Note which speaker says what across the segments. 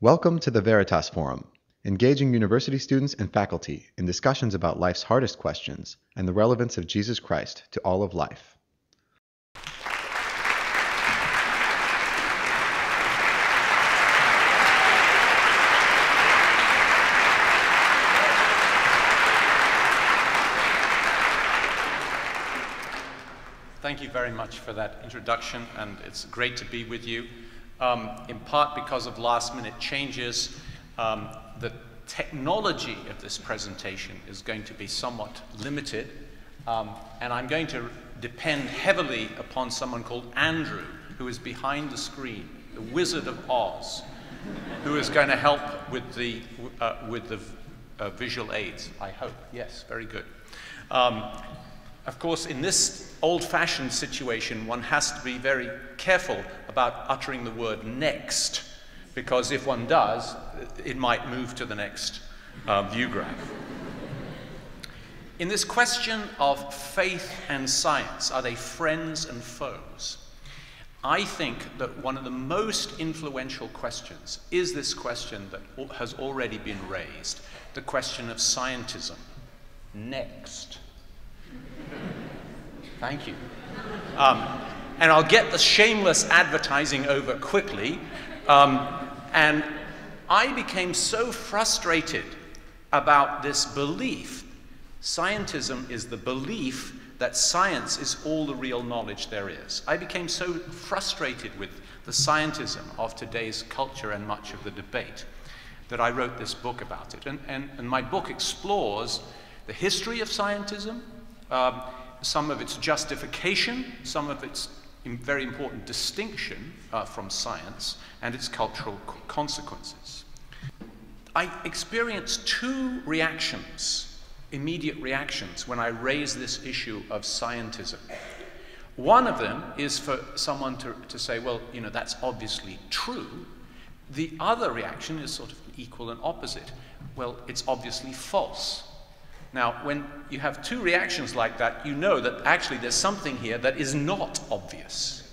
Speaker 1: Welcome to the Veritas Forum, engaging university students and faculty in discussions about life's hardest questions and the relevance of Jesus Christ to all of life.
Speaker 2: Thank you very much for that introduction, and it's great to be with you. In part because of last-minute changes, the technology of this presentation is going to be somewhat limited, and I'm going to depend heavily upon someone called Andrew, who is behind the screen, the Wizard of Oz, who is going to help with the visual aids, I hope. Yes, very good. Of course, in this old-fashioned situation, one has to be very careful about uttering the word next, because if one does, it might move to the next view graph. In this question of faith and science, are they friends and foes? I think that one of the most influential questions is this question that has already been raised, the question of scientism. Next. Thank you. And I'll get the shameless advertising over quickly. And I became so frustrated about this belief. Scientism is the belief that science is all the real knowledge there is. I became so frustrated with the scientism of today's culture and much of the debate that I wrote this book about it. And my book explores the history of scientism, some of its justification, some of its very important distinction from science, and its cultural consequences. I experienced two reactions, immediate reactions, when I raised this issue of scientism. One of them is for someone to say, well, you know, that's obviously true. The other reaction is sort of equal and opposite. Well, it's obviously false. Now, when you have two reactions like that, you know that actually there's something here that is not obvious.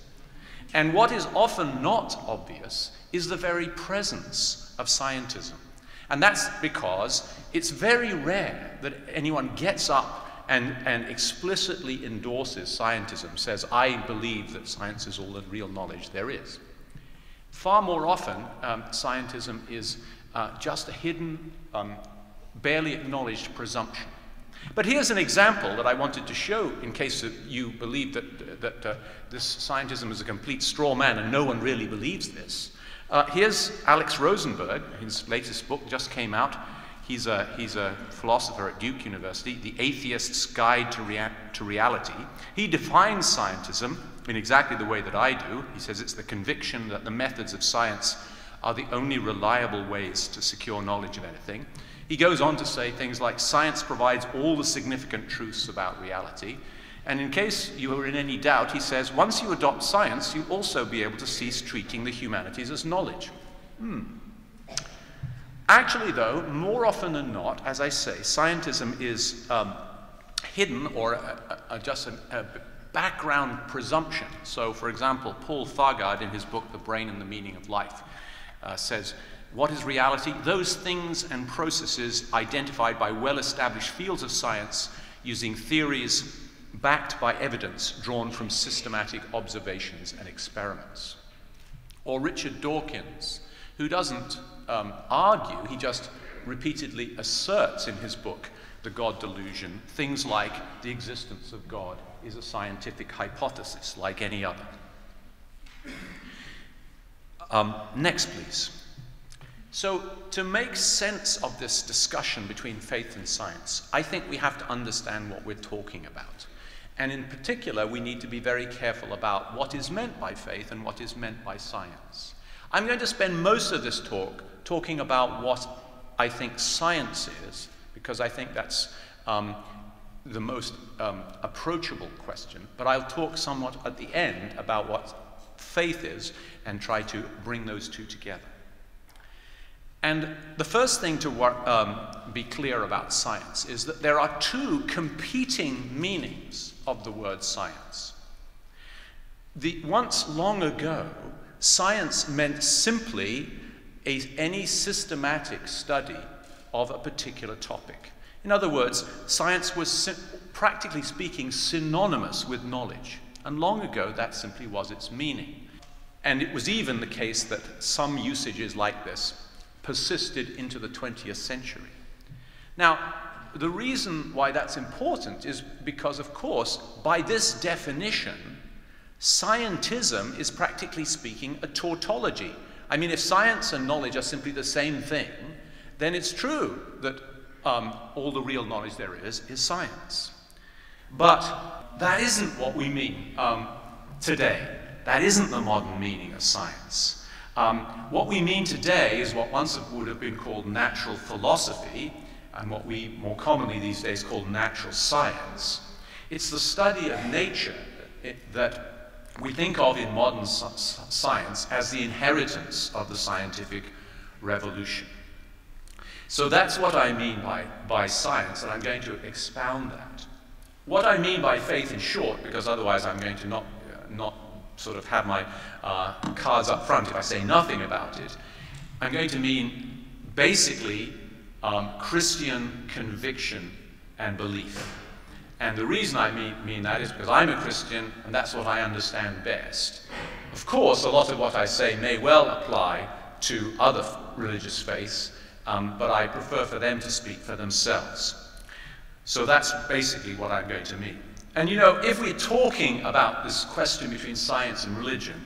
Speaker 2: And what is often not obvious is the very presence of scientism. And that's because it's very rare that anyone gets up and explicitly endorses scientism, says, I believe that science is all the real knowledge there is. Far more often, scientism is just a hidden, barely acknowledged presumption. But here's an example that I wanted to show in case that you believe that this scientism is a complete straw man and no one really believes this. Here's Alex Rosenberg. His latest book just came out. He's a philosopher at Duke University, The Atheist's Guide to Reality. He defines scientism in exactly the way that I do. He says it's the conviction that the methods of science are the only reliable ways to secure knowledge of anything. He goes on to say things like, science provides all the significant truths about reality. And in case you are in any doubt, he says, once you adopt science, you'll also be able to cease treating the humanities as knowledge. Actually, though, more often than not, as I say, scientism is hidden or just a background presumption. So, for example, Paul Thagard, in his book, The Brain and the Meaning of Life, says, what is reality? Those things and processes identified by well-established fields of science using theories backed by evidence drawn from systematic observations and experiments. Or Richard Dawkins, who doesn't argue, he just repeatedly asserts in his book, The God Delusion, things like the existence of God is a scientific hypothesis like any other. Next, please. So, to make sense of this discussion between faith and science, I think we have to understand what we're talking about. And in particular, we need to be very careful about what is meant by faith and what is meant by science. I'm going to spend most of this talk talking about what I think science is, because I think that's the most approachable question. But I'll talk somewhat at the end about what faith is and try to bring those two together. And the first thing to be clear about science is that there are two competing meanings of the word science. Once long ago, science meant simply any systematic study of a particular topic. In other words, science was, practically speaking, synonymous with knowledge. And long ago, that simply was its meaning. And it was even the case that some usages like this persisted into the 20th century. Now, the reason why that's important is because, of course, by this definition, scientism is practically speaking a tautology. I mean, if science and knowledge are simply the same thing, then it's true that all the real knowledge there is science. But that isn't what we mean today. That isn't the modern meaning of science. What we mean today is what once would have been called natural philosophy, and what we more commonly these days call natural science. It's the study of nature that we think of in modern science as the inheritance of the scientific revolution. So that's what I mean by science, and I'm going to expound that. What I mean by faith, in short, because otherwise I'm going to not sort of have my cards up front if I say nothing about it, I'm going to mean basically Christian conviction and belief. And the reason I mean that is because I'm a Christian, and that's what I understand best. Of course, a lot of what I say may well apply to other religious faiths, but I prefer for them to speak for themselves. So that's basically what I'm going to mean. And you know, if we're talking about this question between science and religion,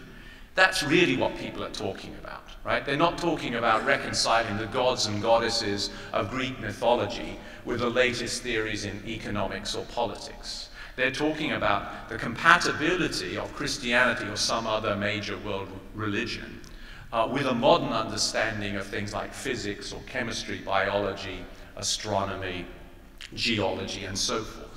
Speaker 2: that's really what people are talking about, right? They're not talking about reconciling the gods and goddesses of Greek mythology with the latest theories in economics or politics. They're talking about the compatibility of Christianity or some other major world religion with a modern understanding of things like physics or chemistry, biology, astronomy, geology, and so forth.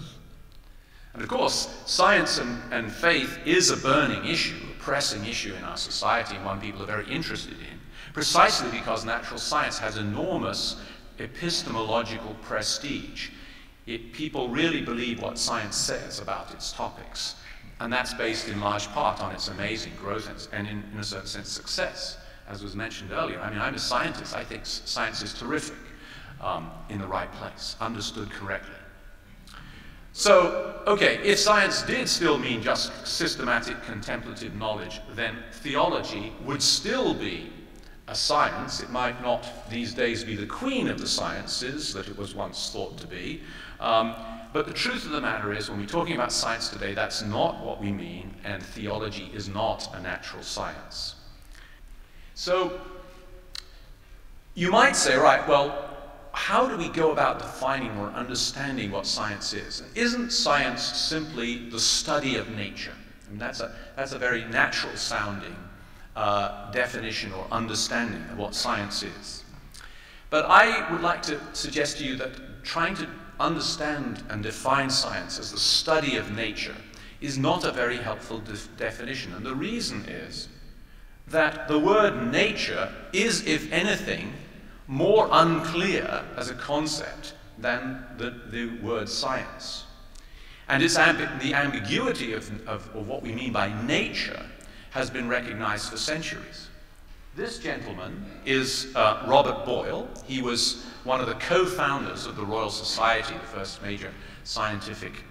Speaker 2: And of course, science and faith is a burning issue, a pressing issue in our society, and one people are very interested in, precisely because natural science has enormous epistemological prestige. People really believe what science says about its topics, and that's based in large part on its amazing growth and in a certain sense, success, as was mentioned earlier. I mean, I'm a scientist. I think science is terrific in the right place, understood correctly. So, okay, if science did still mean just systematic contemplative knowledge, then theology would still be a science. It might not these days be the queen of the sciences that it was once thought to be. But the truth of the matter is, when we're talking about science today, that's not what we mean, and theology is not a natural science. So, you might say, right, well, how do we go about defining or understanding what science is? And isn't science simply the study of nature? I mean, that's a very natural sounding definition or understanding of what science is. But I would like to suggest to you that trying to understand and define science as the study of nature is not a very helpful definition. And the reason is that the word nature is, if anything, more unclear as a concept than the word science. And the ambiguity of what we mean by nature has been recognized for centuries. This gentleman is Robert Boyle. He was one of the co-founders of the Royal Society, the first major scientific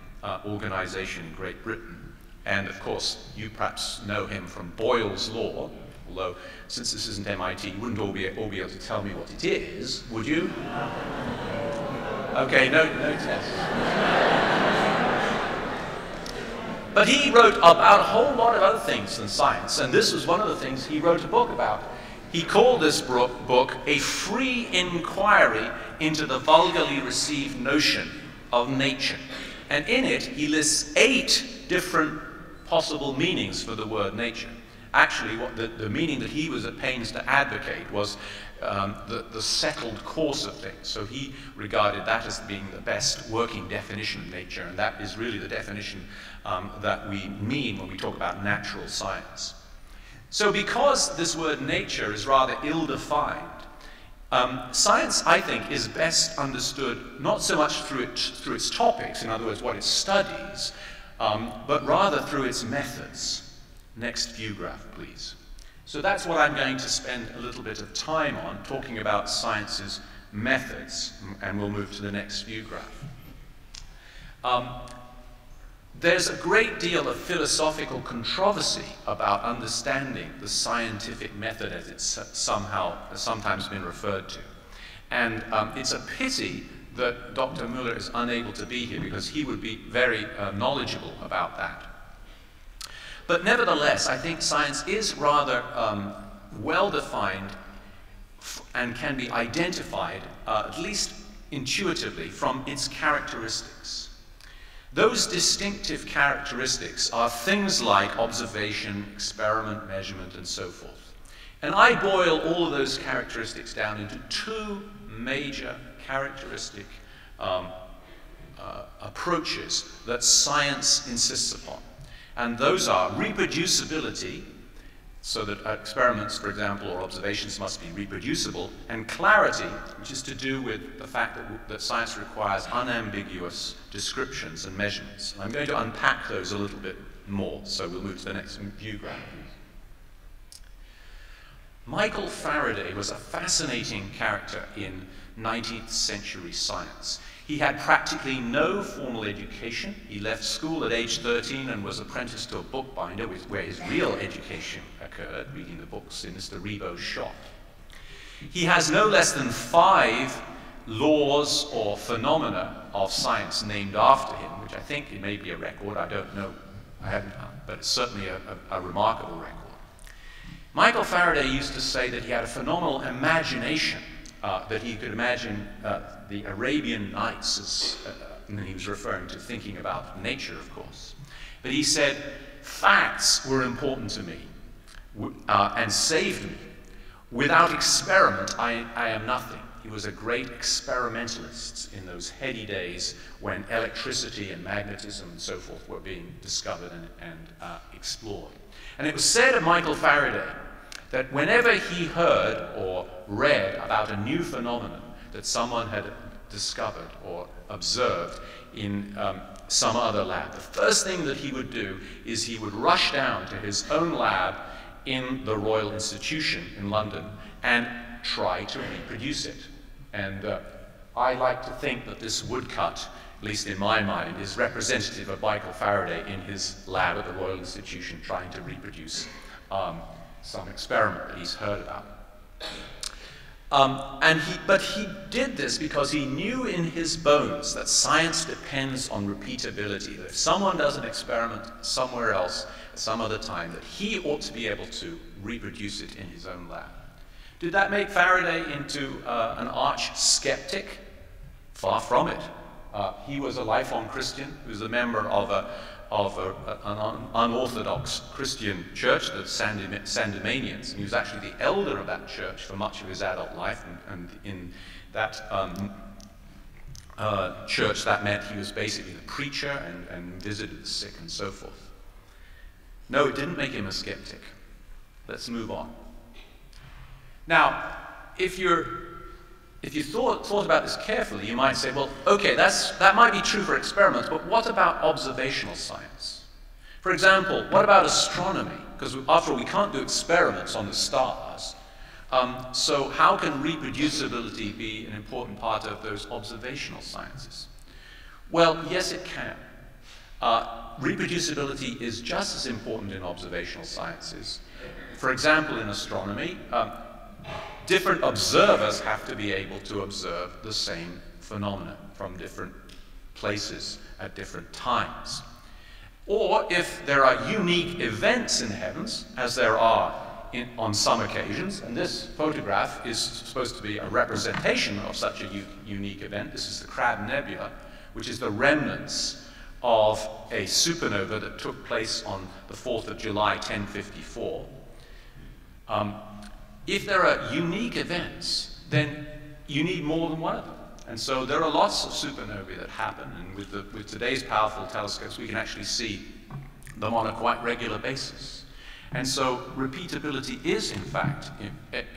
Speaker 2: organization in Great Britain. And of course, you perhaps know him from Boyle's Law, although since this isn't MIT, you wouldn't all be able to tell me what it is, would you? Okay, no test. But he wrote about a whole lot of other things than science, and this was one of the things he wrote a book about. He called this book A Free Inquiry into the Vulgarly Received Notion of Nature. And in it, he lists 8 different possible meanings for the word nature. Actually, what the meaning that he was at pains to advocate was the settled course of things. So he regarded that as being the best working definition of nature, and that is really the definition that we mean when we talk about natural science. So because this word nature is rather ill-defined, science, I think, is best understood not so much through its topics, in other words, what it studies, but rather through its methods. Next view graph, please. So that's what I'm going to spend a little bit of time on, talking about science's methods, and we'll move to the next view graph. There's a great deal of philosophical controversy about understanding the scientific method as it's sometimes been referred to. And it's a pity that Dr. Müller is unable to be here, because he would be very knowledgeable about that. But nevertheless, I think science is rather well-defined and can be identified, at least intuitively, from its characteristics. Those distinctive characteristics are things like observation, experiment, measurement, and so forth. And I boil all of those characteristics down into two major characteristic approaches that science insists upon. And those are reproducibility, so that experiments, for example, or observations must be reproducible, and clarity, which is to do with the fact that science requires unambiguous descriptions and measurements. I'm going to unpack those a little bit more, so we'll move to the next view graph, please. Michael Faraday was a fascinating character in 19th century science. He had practically no formal education. He left school at age 13 and was apprenticed to a bookbinder, where his real education occurred, reading the books in Mr. Rebo's shop. He has no less than 5 laws or phenomena of science named after him, which I think it may be a record. I don't know. I haven't, but it's certainly a remarkable record. Michael Faraday used to say that he had a phenomenal imagination, that he could imagine the Arabian Nights, and he was referring to thinking about nature, of course. But he said, facts were important to me and saved me. Without experiment, I am nothing. He was a great experimentalist in those heady days when electricity and magnetism and so forth were being discovered and explored. And it was said of Michael Faraday that whenever he heard or read about a new phenomenon that someone had discovered or observed in some other lab, the first thing that he would do is he would rush down to his own lab in the Royal Institution in London and try to reproduce it. And I like to think that this woodcut, at least in my mind, is representative of Michael Faraday in his lab at the Royal Institution trying to reproduce some experiment that he's heard about. But he did this because he knew in his bones that science depends on repeatability, that if someone does an experiment somewhere else at some other time, that he ought to be able to reproduce it in his own lab. Did that make Faraday into an arch skeptic? Far from it. He was a lifelong Christian. He was a member of an unorthodox Christian church, the Sandemanians. And he was actually the elder of that church for much of his adult life. And in that church, that meant he was basically the preacher and visited the sick and so forth. No, it didn't make him a skeptic. Let's move on. Now, if you thought about this carefully, you might say, well, okay, that might be true for experiments, but what about observational science? For example, what about astronomy? Because after all, we can't do experiments on the stars. So how can reproducibility be an important part of those observational sciences? Well, yes, it can. Reproducibility is just as important in observational sciences. For example, in astronomy, different observers have to be able to observe the same phenomena from different places at different times. Or if there are unique events in the heavens, as there are on some occasions, and this photograph is supposed to be a representation of such a unique event. This is the Crab Nebula, which is the remnants of a supernova that took place on the 4th of July, 1054. If there are unique events, then you need more than one of them. And so there are lots of supernovae that happen, and with today's powerful telescopes, we can actually see them on a quite regular basis. And so repeatability is, in fact,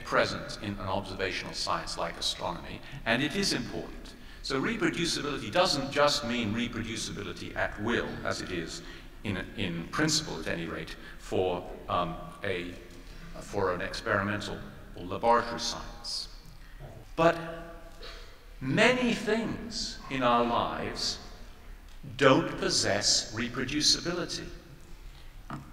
Speaker 2: present in an observational science like astronomy, and it is important. So reproducibility doesn't just mean reproducibility at will, as it is in principle, at any rate, for a for an experimental or laboratory science. But many things in our lives don't possess reproducibility.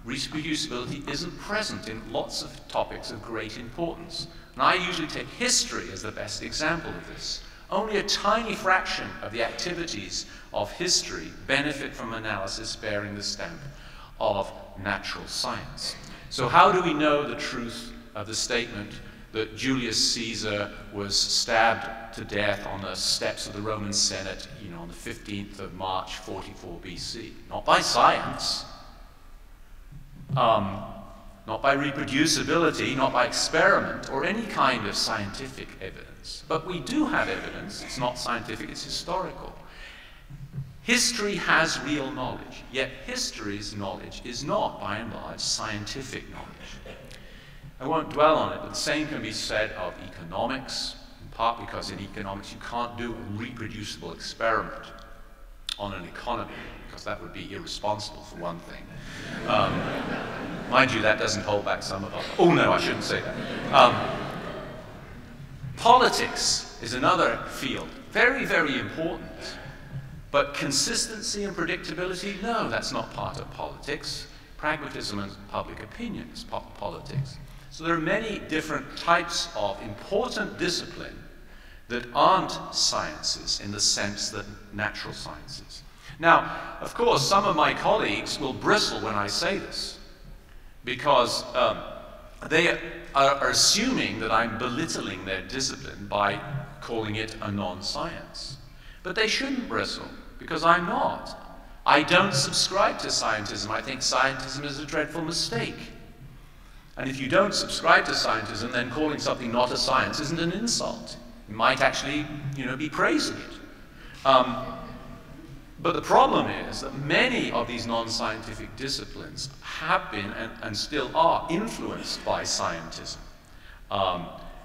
Speaker 2: Reproducibility isn't present in lots of topics of great importance. And I usually take history as the best example of this. Only a tiny fraction of the activities of history benefit from analysis bearing the stamp of natural science. So how do we know the truth of the statement that Julius Caesar was stabbed to death on the steps of the Roman Senate, on the 15th of March, 44 BC? Not by science, not by reproducibility, not by experiment, or any kind of scientific evidence. But we do have evidence. It's not scientific, it's historical. History has real knowledge, yet history's knowledge is not, by and large, scientific knowledge. I won't dwell on it, but the same can be said of economics, in part because in economics you can't do a reproducible experiment on an economy, because that would be irresponsible for one thing. Mind you, that doesn't hold back some of us. Oh no, I shouldn't say that. Politics is another field, very, very important. But consistency and predictability, no, that's not part of politics. Pragmatism and public opinion is part of politics. So there are many different types of important discipline that aren't sciences in the sense that natural sciences. Now, of course, some of my colleagues will bristle when I say this, because they are assuming that I'm belittling their discipline by calling it a non-science. But they shouldn't bristle, because I'm not. I don't subscribe to scientism. I think scientism is a dreadful mistake. And if you don't subscribe to scientism, then calling something not a science isn't an insult. You might actually, be praising it. But the problem is that many of these non-scientific disciplines have been and still are influenced by scientism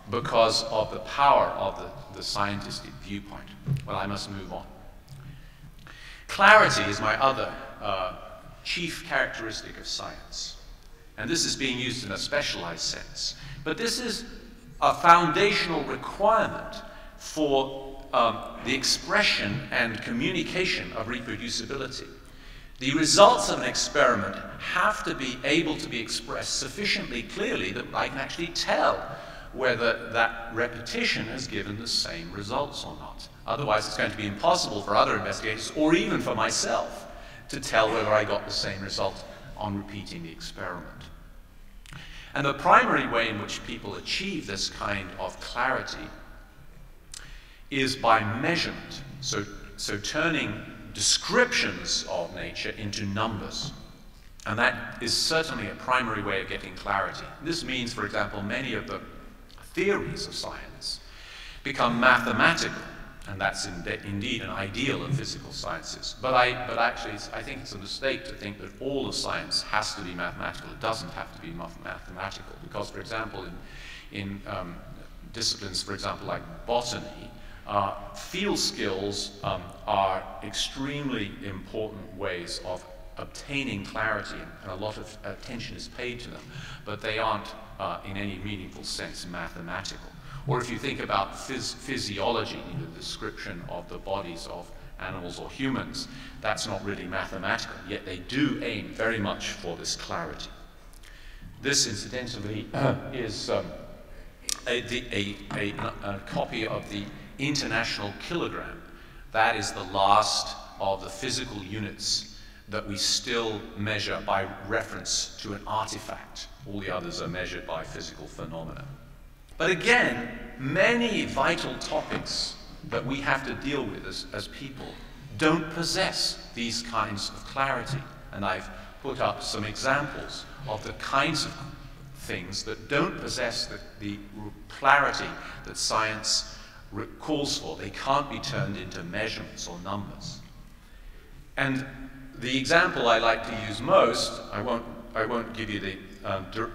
Speaker 2: because of the power of the scientific viewpoint. Well, I must move on. Clarity is my other chief characteristic of science. And this is being used in a specialized sense. But this is a foundational requirement for the expression and communication of reproducibility. The results of an experiment have to be able to be expressed sufficiently clearly that I can actually tell whether that repetition has given the same results or not. Otherwise, it's going to be impossible for other investigators, or even for myself, to tell whether I got the same result on repeating the experiment. And the primary way in which people achieve this kind of clarity is by measurement. So turning descriptions of nature into numbers. And that is certainly a primary way of getting clarity. This means, for example, many of the theories of science become mathematical, and that's indeed an ideal of physical sciences. But actually, I think it's a mistake to think that all of science has to be mathematical. It doesn't have to be mathematical, because, for example, in disciplines, for example, like botany, field skills are extremely important ways of obtaining clarity, and a lot of attention is paid to them, but they aren't in any meaningful sense mathematical. Or if you think about physiology, the description of the bodies of animals or humans, that's not really mathematical, yet they do aim very much for this clarity. This, incidentally, is a copy of the International Kilogram. That is the last of the physical units that we still measure by reference to an artifact. All the others are measured by physical phenomena. But again, many vital topics that we have to deal with as people don't possess these kinds of clarity. And I've put up some examples of the kinds of things that don't possess the clarity that science calls for. They can't be turned into measurements or numbers. And the example I like to use most, I won't give you the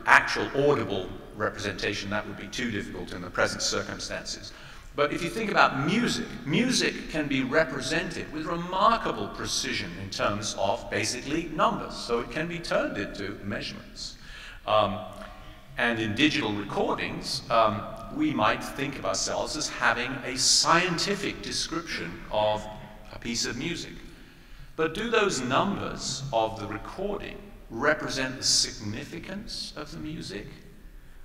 Speaker 2: actual audible representation. That would be too difficult in the present circumstances. But if you think about music, music can be represented with remarkable precision in terms of basically numbers. So it can be turned into measurements. And in digital recordings, we might think of ourselves as having a scientific description of a piece of music. But do those numbers of the recording represent the significance of the music?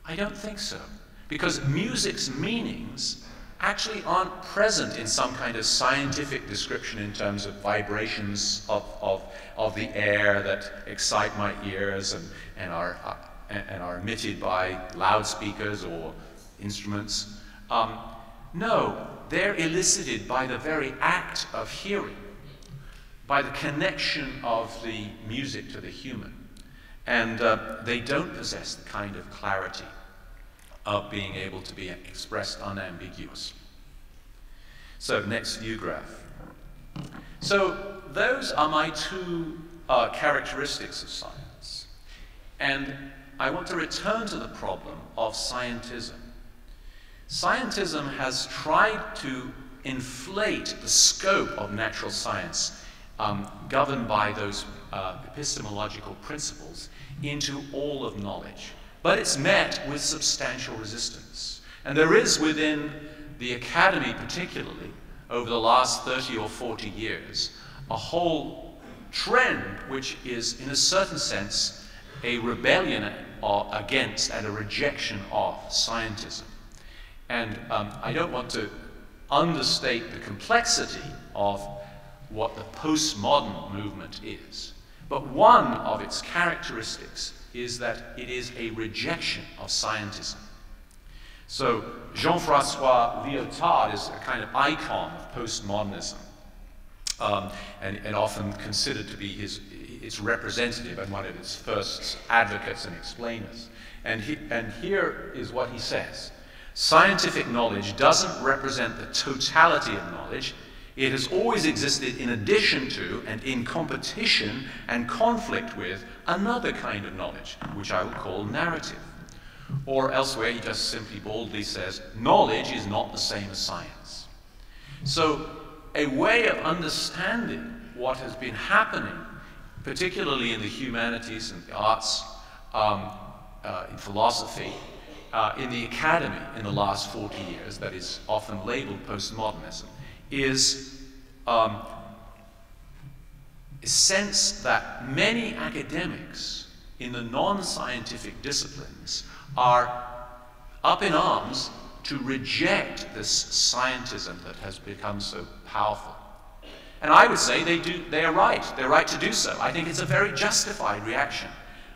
Speaker 2: I don't think so. Because music's meanings actually aren't present in some kind of scientific description in terms of vibrations of the air that excite my ears and are emitted by loudspeakers or instruments. No, they're elicited by the very act of hearing, by the connection of the music to the human. And they don't possess the kind of clarity of being able to be expressed unambiguously. So, next view graph. So, those are my two characteristics of science. And I want to return to the problem of scientism. Scientism has tried to inflate the scope of natural science governed by those epistemological principles into all of knowledge. But it's met with substantial resistance. And there is within the academy particularly, over the last 30 or 40 years, a whole trend which is, in a certain sense, a rebellion against and a rejection of scientism. And I don't want to understate the complexity of what the postmodern movement is. But one of its characteristics is that it is a rejection of scientism. So Jean-François Lyotard is a kind of icon of postmodernism, and often considered to be its representative and one of its first advocates and explainers. And here is what he says. Scientific knowledge doesn't represent the totality of knowledge. It has always existed in addition to and in competition and conflict with another kind of knowledge, which I will call narrative. Or elsewhere, he just simply boldly says, knowledge is not the same as science. So a way of understanding what has been happening, particularly in the humanities and the arts, in philosophy, in the academy in the last 40 years, that is often labeled postmodernism, is a sense that many academics in the non-scientific disciplines are up in arms to reject this scientism that has become so powerful. And I would say they are right. They're right to do so. I think it's a very justified reaction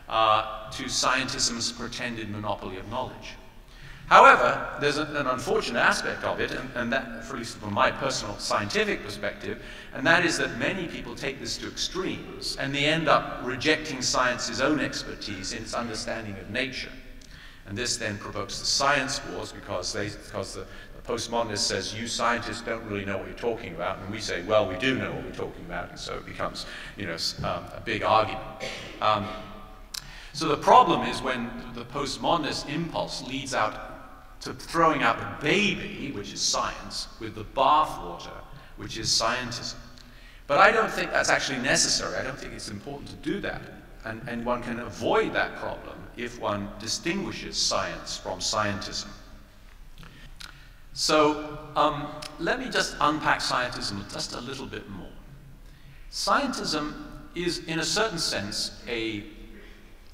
Speaker 2: to scientism's pretended monopoly of knowledge. However, there's an unfortunate aspect of it, and that, at least from my personal scientific perspective, and that is that many people take this to extremes, and they end up rejecting science's own expertise in its understanding of nature. And this then provokes the science wars because the postmodernist says, you scientists don't really know what you're talking about, and we say, well, we do know what we're talking about, and so it becomes, a big argument. So the problem is when the postmodernist impulse leads out to throwing out the baby, which is science, with the bathwater, which is scientism. But I don't think that's actually necessary. I don't think it's important to do that. And one can avoid that problem if one distinguishes science from scientism. So let me just unpack scientism just a little bit more. Scientism is, in a certain sense, a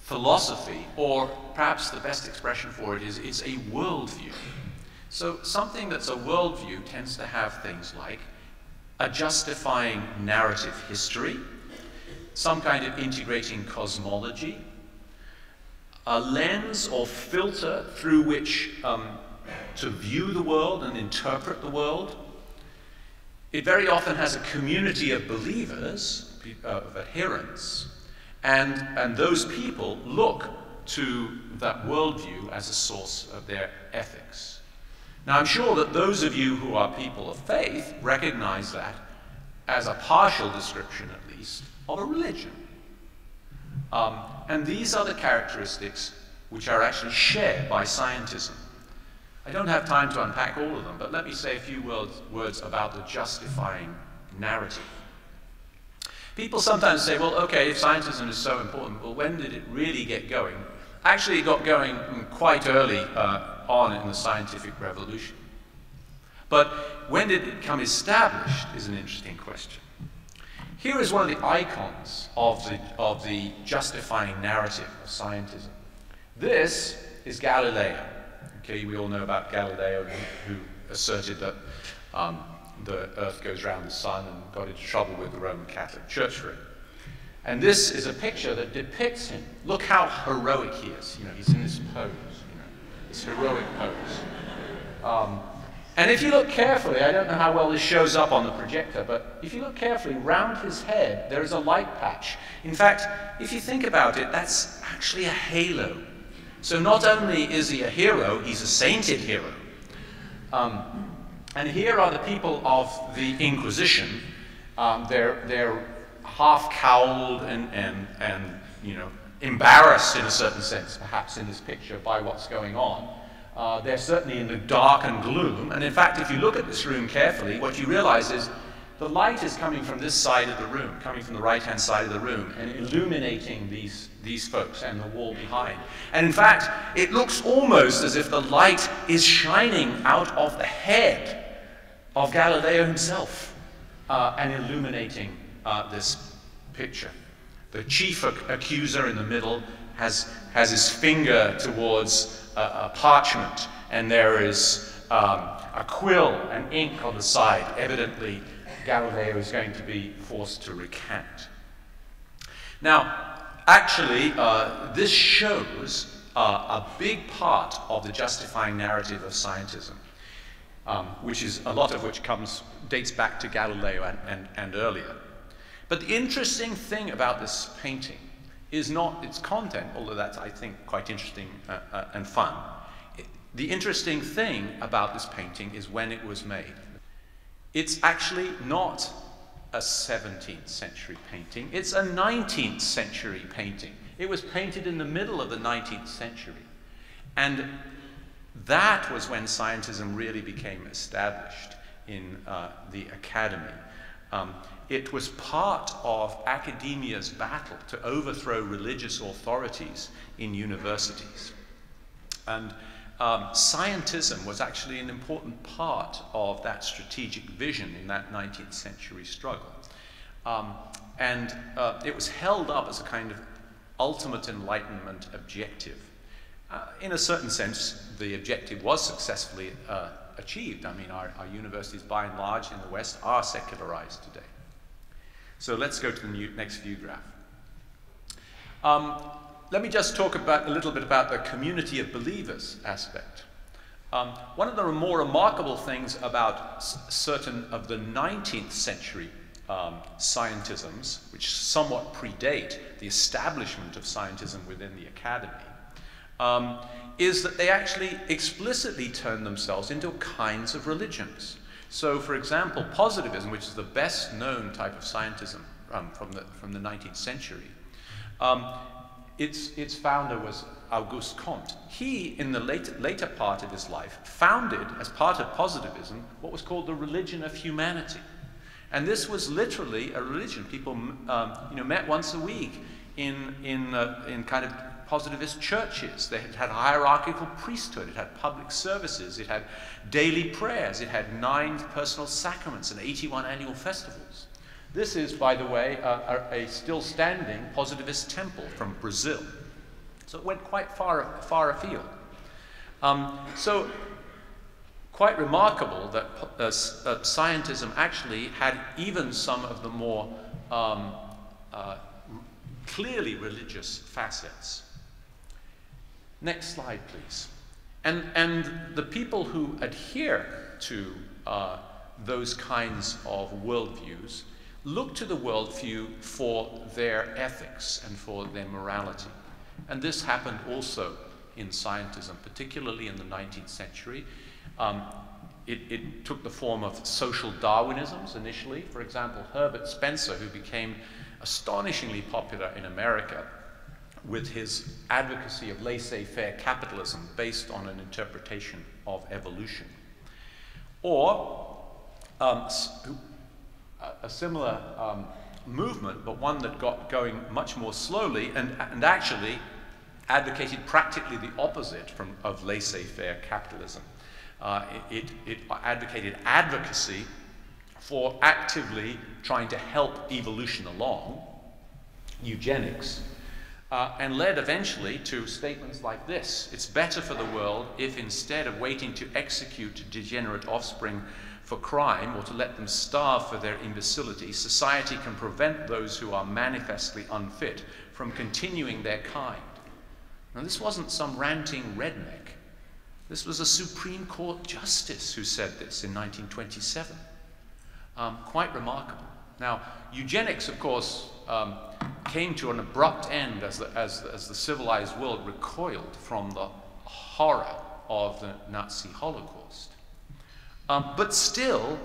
Speaker 2: philosophy, or perhaps the best expression for it is it's a worldview. So something that's a worldview tends to have things like a justifying narrative history, some kind of integrating cosmology, a lens or filter through which to view the world and interpret the world. It very often has a community of believers, of adherents, and those people look to that worldview as a source of their ethics. Now, I'm sure that those of you who are people of faith recognize that as a partial description, at least, of a religion. And these are the characteristics which are actually shared by scientism. I don't have time to unpack all of them, but let me say a few words about the justifying narrative. People sometimes say, well, okay, if scientism is so important, well, when did it really get going? actually got going quite early on in the scientific revolution. But when did it become established is an interesting question. Here is one of the icons of the justifying narrative of scientism. This is Galileo. Okay, we all know about Galileo, who asserted that the Earth goes around the sun and got into trouble with the Roman Catholic Church for it. And this is a picture that depicts him. Look how heroic he is. You know, he's in this pose, you know, this heroic pose. And if you look carefully, I don't know how well this shows up on the projector, but if you look carefully, round his head, there is a light patch. In fact, if you think about it, that's actually a halo. So not only is he a hero, he's a sainted hero. And here are the people of the Inquisition. They're half cowled and you know, embarrassed in a certain sense, perhaps in this picture, by what's going on. They're certainly in the dark and gloom. And in fact, if you look at this room carefully, what you realize is the light is coming from this side of the room, coming from the right-hand side of the room, and illuminating these folks and the wall behind. And in fact, it looks almost as if the light is shining out of the head of Galileo himself and illuminating this picture. The chief accuser in the middle has his finger towards a parchment, and there is a quill and ink on the side. Evidently, Galileo is going to be forced to recant. Now, actually, this shows a big part of the justifying narrative of scientism, which is a lot of which dates back to Galileo and earlier. But the interesting thing about this painting is not its content, although that's, I think, quite interesting and fun. The interesting thing about this painting is when it was made. It's actually not a 17th century painting, it's a 19th century painting. It was painted in the middle of the 19th century. And that was when scientism really became established in the academy. It was part of academia's battle to overthrow religious authorities in universities. And scientism was actually an important part of that strategic vision in that 19th century struggle. It was held up as a kind of ultimate enlightenment objective. In a certain sense, the objective was successfully achieved. I mean, our universities, by and large, in the West, are secularized today. So let's go to the next view graph. Let me just talk a little bit about the community of believers aspect. One of the more remarkable things about certain of the 19th century scientisms, which somewhat predate the establishment of scientism within the academy, is that they actually explicitly turn themselves into kinds of religions. So, for example, Positivism, which is the best known type of scientism from the 19th century, its founder was Auguste Comte. He, in the later part of his life, founded, as part of Positivism, what was called the religion of humanity. And this was literally a religion. People met once a week in kind of positivist churches. They had hierarchical priesthood, it had public services, it had daily prayers, it had 9 personal sacraments and 81 annual festivals. This is, by the way, a still standing positivist temple from Brazil. So it went quite far afield. So quite remarkable that scientism actually had even some of the more clearly religious facets. Next slide, please. And the people who adhere to those kinds of worldviews look to the worldview for their ethics and for their morality. And this happened also in scientism, particularly in the 19th century. It took the form of social Darwinisms initially. For example, Herbert Spencer, who became astonishingly popular in America with his advocacy of laissez-faire capitalism based on an interpretation of evolution. Or a similar movement, but one that got going much more slowly and actually advocated practically the opposite of laissez-faire capitalism. It advocated advocacy for actively trying to help evolution along, eugenics, and led eventually to statements like this: it's better for the world if, instead of waiting to execute degenerate offspring for crime or to let them starve for their imbecility, society can prevent those who are manifestly unfit from continuing their kind. Now, this wasn't some ranting redneck. This was a Supreme Court justice who said this in 1927. Quite remarkable. Now, eugenics, of course, came to an abrupt end as the civilized world recoiled from the horror of the Nazi Holocaust. But still,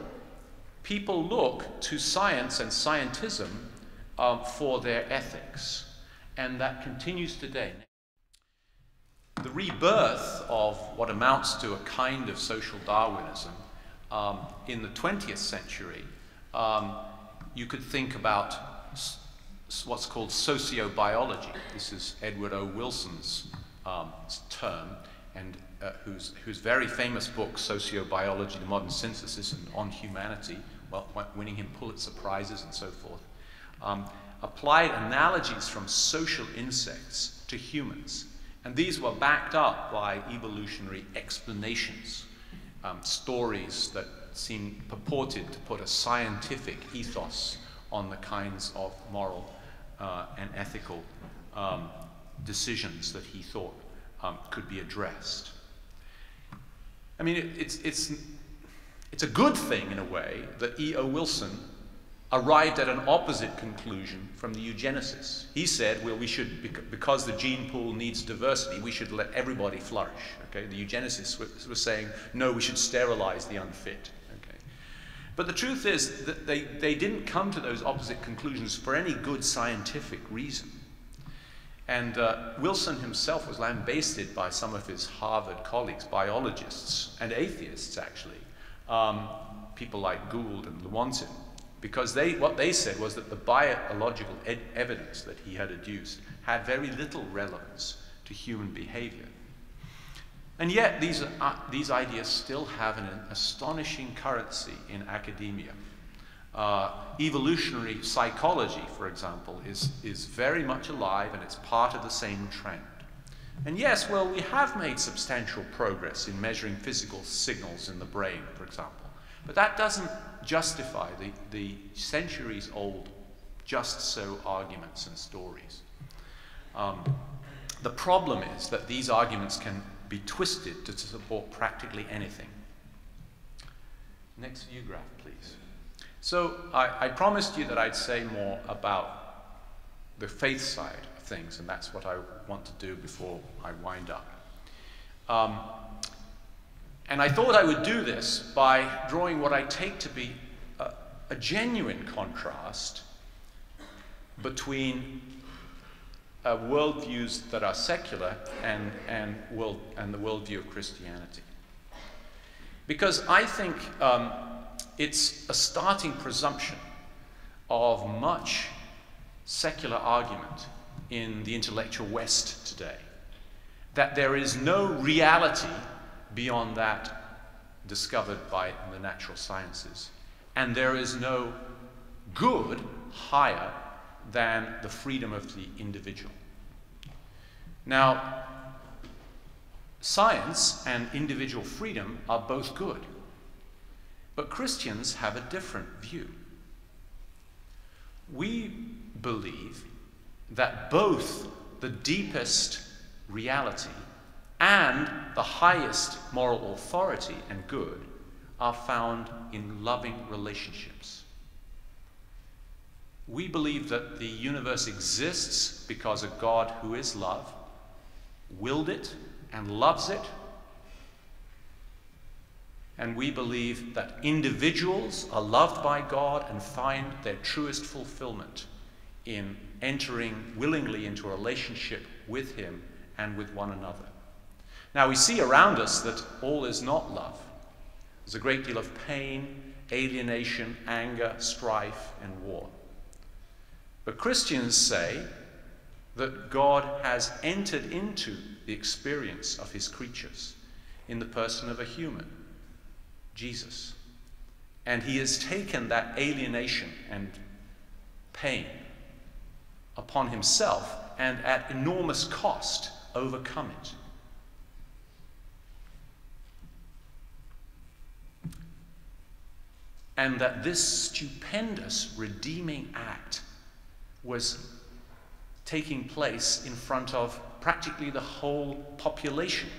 Speaker 2: people look to science and scientism for their ethics, and that continues today. The rebirth of what amounts to a kind of social Darwinism in the 20th century, you could think about what's called sociobiology. This is Edward O. Wilson's term, and whose very famous book, Sociobiology, the Modern Synthesis, and On Humanity, well, winning him Pulitzer Prizes and so forth, applied analogies from social insects to humans. And these were backed up by evolutionary explanations, stories that seemed purported to put a scientific ethos on the kinds of moral and ethical decisions that he thought could be addressed. I mean, it's a good thing, in a way, that E.O. Wilson arrived at an opposite conclusion from the eugenicists. He said, well, we should, because the gene pool needs diversity, we should let everybody flourish. Okay? The eugenicists were saying, no, we should sterilize the unfit. Okay? But the truth is that they didn't come to those opposite conclusions for any good scientific reason. And Wilson himself was lambasted by some of his Harvard colleagues, biologists and atheists, actually, people like Gould and Lewontin, because what they said was that the biological evidence that he had adduced had very little relevance to human behavior. And yet these ideas still have an astonishing currency in academia. Evolutionary psychology, for example, is very much alive, and it's part of the same trend. And yes, well, we have made substantial progress in measuring physical signals in the brain, for example. But that doesn't justify the centuries-old just-so arguments and stories. The problem is that these arguments can be twisted to support practically anything. Next view graph, please. So I promised you that I'd say more about the faith side of things, and that's what I want to do before I wind up. And I thought I would do this by drawing what I take to be a genuine contrast between worldviews that are secular and the worldview of Christianity. Because I think it's a starting presumption of much secular argument in the intellectual West today, that there is no reality beyond that discovered by the natural sciences, and there is no good higher than the freedom of the individual. Now, science and individual freedom are both good, but Christians have a different view. We believe that both the deepest reality and the highest moral authority and good are found in loving relationships. We believe that the universe exists because a God who is love willed it and loves it. And we believe that individuals are loved by God and find their truest fulfillment in entering willingly into a relationship with Him and with one another. Now, we see around us that all is not love. There's a great deal of pain, alienation, anger, strife, and war. But Christians say that God has entered into the experience of his creatures in the person of a human, Jesus. And he has taken that alienation and pain upon himself and at enormous cost overcome it. And that this stupendous redeeming act was taking place in front of practically the whole population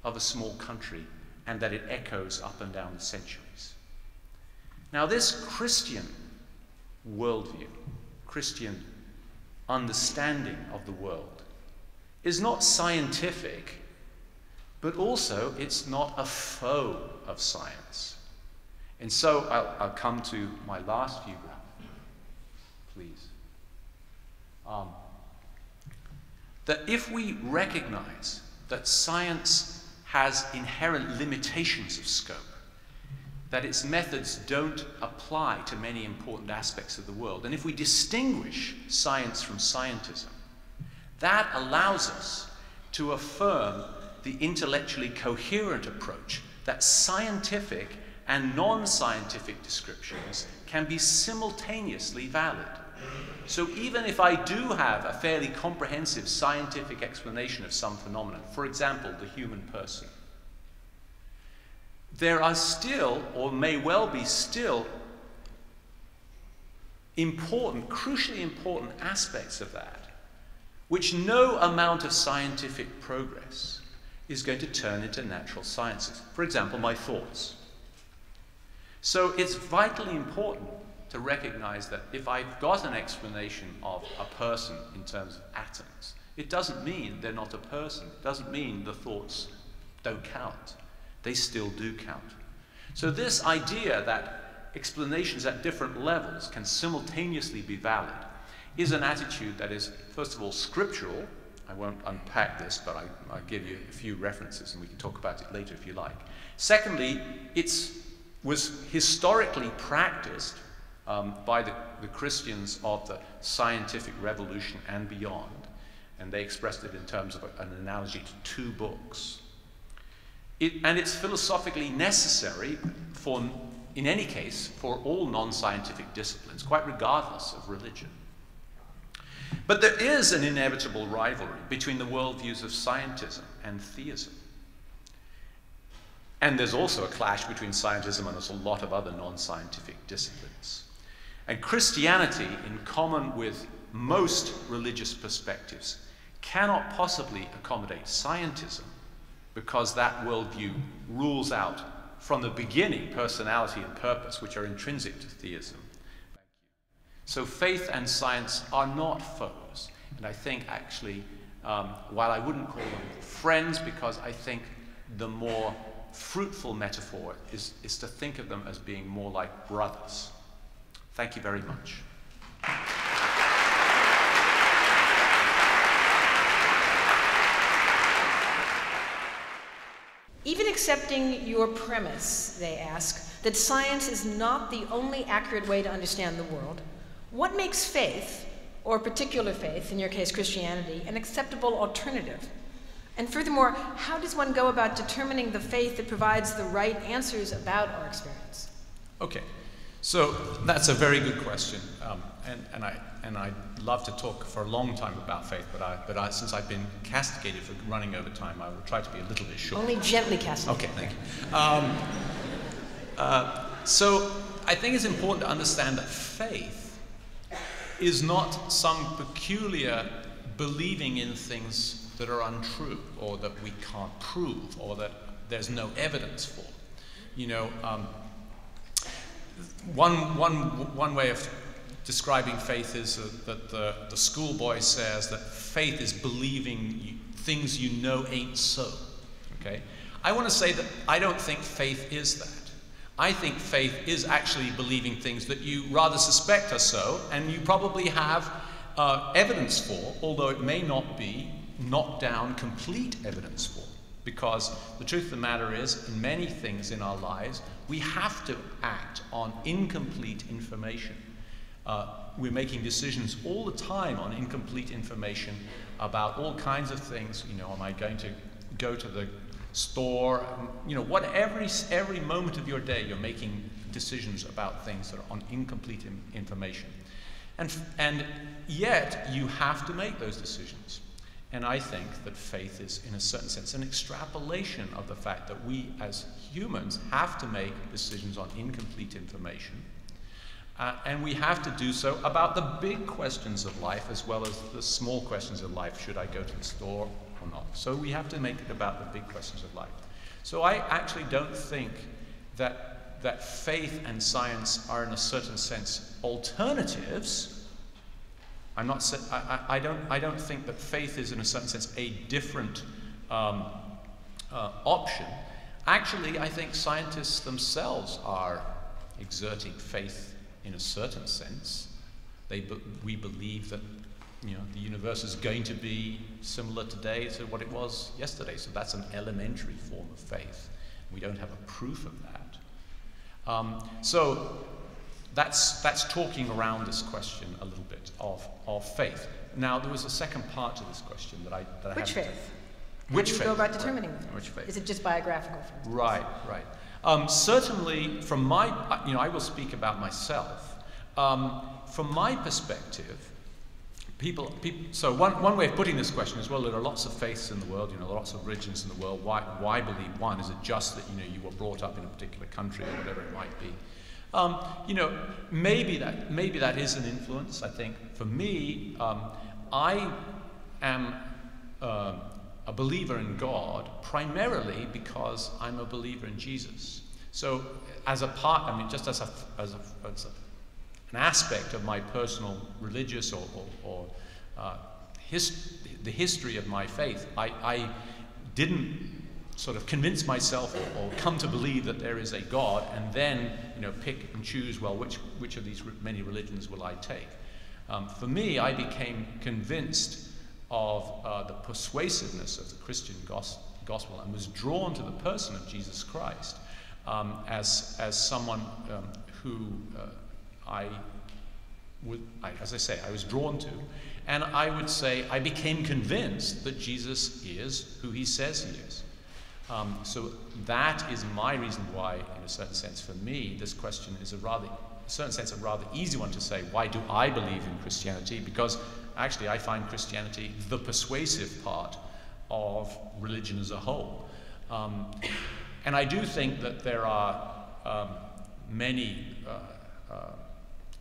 Speaker 2: of a small country, and that it echoes up and down the centuries. Now, this Christian worldview, Christian understanding of the world, is not scientific, but also it's not a foe of science. And so I'll come to my last few graphs, please. That if we recognize that science has inherent limitations of scope, that its methods don't apply to many important aspects of the world, and if we distinguish science from scientism, that allows us to affirm the intellectually coherent approach that scientific and non-scientific descriptions can be simultaneously valid. So even if I do have a fairly comprehensive scientific explanation of some phenomenon, for example, the human person, there are still, or may well be still, important, crucially important aspects of that, which no amount of scientific progress is going to turn into natural sciences. For example, my thoughts. So it's vitally important to recognize that if I've got an explanation of a person in terms of atoms, it doesn't mean they're not a person. It doesn't mean the thoughts don't count. They still do count. So this idea that explanations at different levels can simultaneously be valid is an attitude that is, first of all, scriptural. I won't unpack this, but I'll give you a few references and we can talk about it later if you like. Secondly, it was historically practiced by the Christians of the scientific revolution and beyond, and they expressed it in terms of an analogy to two books. And it's philosophically necessary for, in any case, for all non-scientific disciplines, quite regardless of religion. But there is an inevitable rivalry between the worldviews of scientism and theism. And there's also a clash between scientism and there's a lot of other non-scientific disciplines. And Christianity, in common with most religious perspectives, cannot possibly accommodate scientism because that worldview rules out from the beginning personality and purpose, which are intrinsic to theism. So faith and science are not foes. And I think actually, while I wouldn't call them friends, because I think the more fruitful metaphor is to think of them as being more like brothers. Thank you very much.
Speaker 3: Even accepting your premise, they ask, that science is not the only accurate way to understand the world, what makes faith, or particular faith, in your case Christianity, an acceptable alternative? And furthermore, how does one go about determining the faith that provides the right answers about our experience?
Speaker 2: Okay, so that's a very good question, and I'd love to talk for a long time about faith, but since I've been castigated for running over time, I will try to be a little bit short.
Speaker 3: Only gently castigated.
Speaker 2: Okay, thank you. So I think it's important to understand that faith is not some peculiar believing in things that are untrue, or that we can't prove, or that there's no evidence for. You know, one way of describing faith is that the schoolboy says that faith is believing things you know ain't so. Okay? I want to say that I don't think faith is that. I think faith is actually believing things that you rather suspect are so, and you probably have evidence for, although it may not be knocked down complete evidence for. Because the truth of the matter is, in many things in our lives, we have to act on incomplete information. We're making decisions all the time on incomplete information about all kinds of things. You know, am I going to go to the store? You know, what every moment of your day you're making decisions about things that are on incomplete information. And yet you have to make those decisions. And I think that faith is, in a certain sense, an extrapolation of the fact that we as humans have to make decisions on incomplete information. And we have to do so about the big questions of life as well as the small questions of life. Should I go to the store or not? So we have to make it about the big questions of life. So I actually don't think that faith and science are, in a certain sense, alternatives. I don't think that faith is, in a certain sense, a different option. Actually, I think scientists themselves are exerting faith in a certain sense. We believe that, you know, the universe is going to be similar today to what it was yesterday. So that's an elementary form of faith. We don't have a proof of that. So that's talking around this question a little bit of faith. Now, there was a second part to this question that I
Speaker 3: Which faith?
Speaker 2: Which
Speaker 3: faith? How do you go about determining that?
Speaker 2: Which faith?
Speaker 3: Is it just biographical?
Speaker 2: Right. Certainly, from my, you know, I will speak about myself. From my perspective, so one way of putting this question is, well, there are lots of faiths in the world, you know, lots of religions in the world. Why believe one? Is it just that, you know, you were brought up in a particular country or whatever it might be? You know, maybe that is an influence. I think for me, I am a believer in God primarily because I'm a believer in Jesus. So as a part, I mean, just as an aspect of my personal religious or the history of my faith, I didn't sort of convince myself or come to believe that there is a God and then, you know, pick and choose, well, which of these many religions will I take? For me, I became convinced of the persuasiveness of the Christian gospel and was drawn to the person of Jesus Christ as someone who as I say, I was drawn to. And I would say I became convinced that Jesus is who he says he is. So that is my reason why, in a certain sense, for me, this question is a rather easy one to say. Why do I believe in Christianity? Because actually I find Christianity the persuasive part of religion as a whole. And I do think that there are many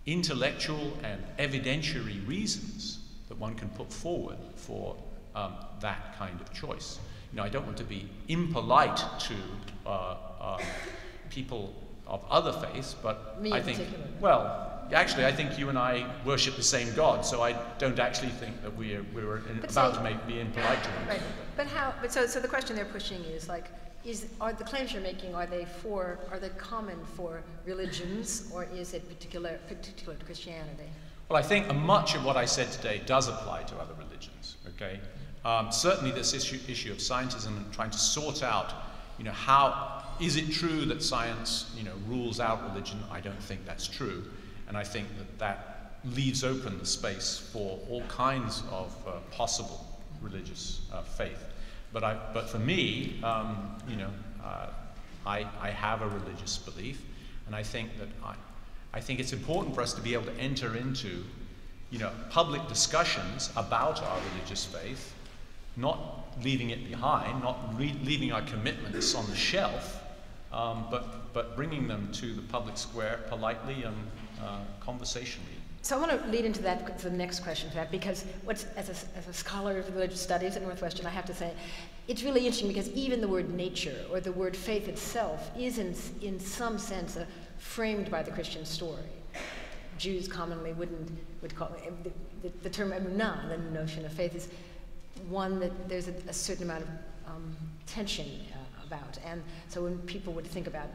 Speaker 2: intellectual and evidentiary reasons that one can put forward for that kind of choice. You know, I don't want to be impolite to people of other faiths, but I think, well, actually, I think you and I worship the same God, so I don't actually think that we were about to be impolite to them.
Speaker 3: Right, but how? But so the question they're pushing is like, are the claims you're making, are they common for religions, or is it particular to Christianity?
Speaker 2: Well, I think much of what I said today does apply to other religions. Okay, certainly this issue of scientism and trying to sort out, you know, how is it true that science, you know, rules out religion? I don't think that's true, and I think that leaves open the space for all kinds of possible religious faith. But for me, you know, I have a religious belief, and I think that I think it's important for us to be able to enter into, you know, public discussions about our religious faith, not leaving it behind, not leaving our commitments on the shelf, but bringing them to the public square politely and conversationally.
Speaker 3: So I want to lead into that, the next question, for that, because as a scholar of religious studies at Northwestern, I have to say, it's really interesting because even the word nature or the word faith itself is in some sense framed by the Christian story. Jews commonly would call it, the term emunah, the notion of faith, is one that there's a certain amount of tension about. And so when people would think about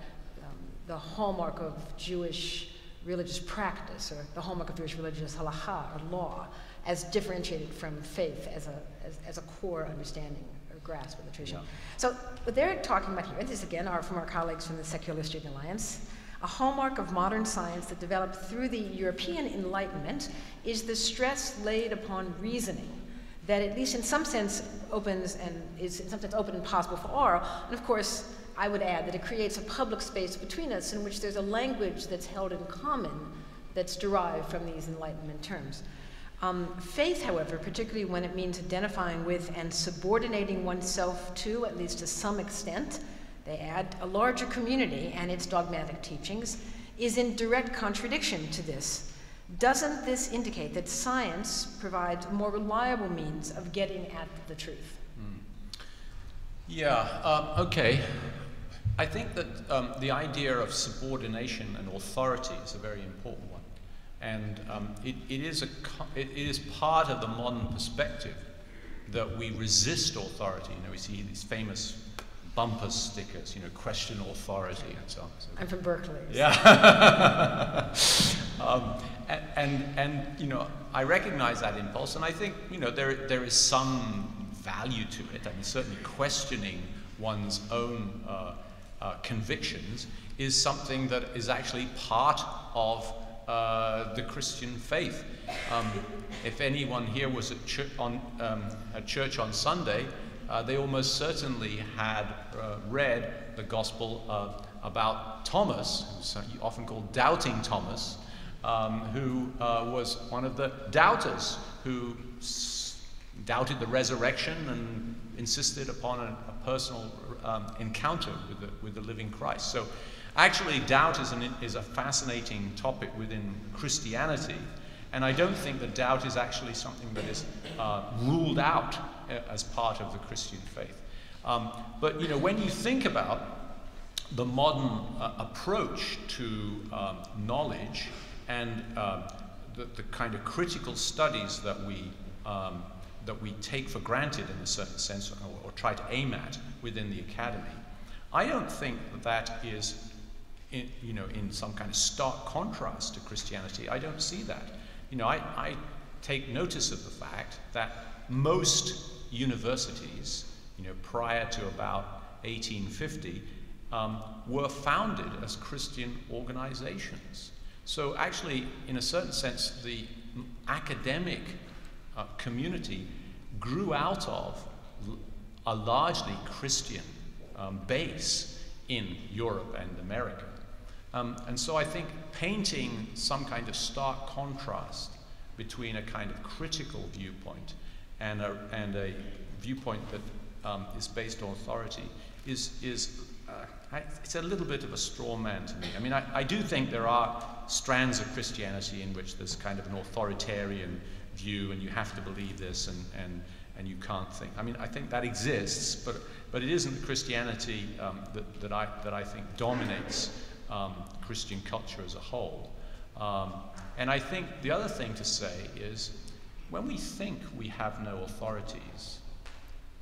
Speaker 3: the hallmark of Jewish religious practice, or the hallmark of Jewish religious halacha, or law, as differentiated from faith as a core understanding or grasp of the tradition. Yeah. So what they're talking about here, this again are from our colleagues from the Secular Student Alliance, A hallmark of modern science that developed through the European Enlightenment is the stress laid upon reasoning that, at least in some sense, opens and is in some sense open and possible for all. And of course, I would add that it creates a public space between us in which there's a language that's held in common that's derived from these Enlightenment terms. Faith, however, particularly when it means identifying with and subordinating oneself to, at least to some extent, they add, a larger community and its dogmatic teachings, is in direct contradiction to this. Doesn't this indicate that science provides a more reliable means of getting at the truth?
Speaker 2: Yeah, okay. I think that the idea of subordination and authority is a very important one. And it is part of the modern perspective that we resist authority. You know, we see these famous bumper stickers, you know, question authority and so on.
Speaker 3: I'm from Berkeley.
Speaker 2: Yeah. And you know, I recognize that impulse, and I think, you know, there is some value to it. I mean, certainly questioning one's own convictions is something that is actually part of the Christian faith. If anyone here was at church on Sunday, they almost certainly had read the gospel about Thomas, who's often called Doubting Thomas, who was one of the doubters who doubted the resurrection and insisted upon a personal encounter with the living Christ. So actually, doubt is a fascinating topic within Christianity, and I don't think that doubt is actually something that is ruled out as part of the Christian faith. But you know, when you think about the modern approach to knowledge and the kind of critical studies that we take for granted in a certain sense, or try to aim at within the academy, I don't think that is in some kind of stark contrast to Christianity. I don't see that. You know, I take notice of the fact that most universities, you know, prior to about 1850, were founded as Christian organizations. So actually, in a certain sense, the academic community grew out of a largely Christian base in Europe and America. And so I think painting some kind of stark contrast between a kind of critical viewpoint and a viewpoint that is based on authority it's a little bit of a straw man to me. I mean, I do think there are strands of Christianity in which there's kind of an authoritarian view, and you have to believe this, and you can't think. I mean, I think that exists, but it isn't Christianity that I think dominates Christian culture as a whole. And I think the other thing to say is, when we think we have no authorities,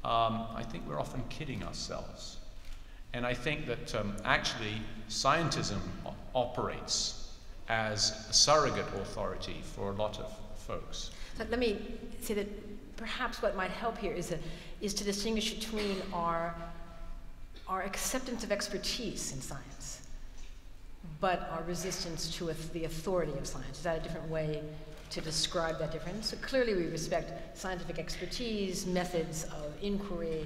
Speaker 2: I think we're often kidding ourselves. And I think that actually scientism operates as a surrogate authority for a lot of folks.
Speaker 3: Let me say that perhaps what might help here is to distinguish between our acceptance of expertise in science, but our resistance to the authority of science. Is that a different way to describe that difference? So clearly we respect scientific expertise, methods of inquiry,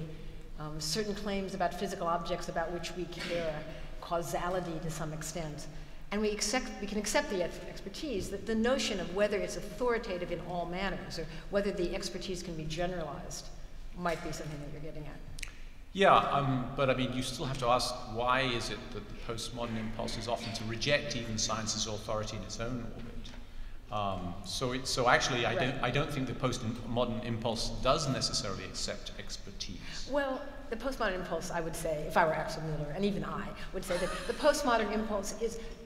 Speaker 3: certain claims about physical objects about which we care, causality to some extent. And we can accept the expertise, the notion of whether it's authoritative in all manners or whether the expertise can be generalized might be something that you're getting at.
Speaker 2: Yeah, but I mean, you still have to ask, why is it that the postmodern impulse is often to reject even science's authority in its own orbit? So actually, I don't think the postmodern impulse does necessarily accept expertise.
Speaker 3: Well, the postmodern impulse, I would say, if I were Axel Mueller, and even I, would say that the postmodern impulse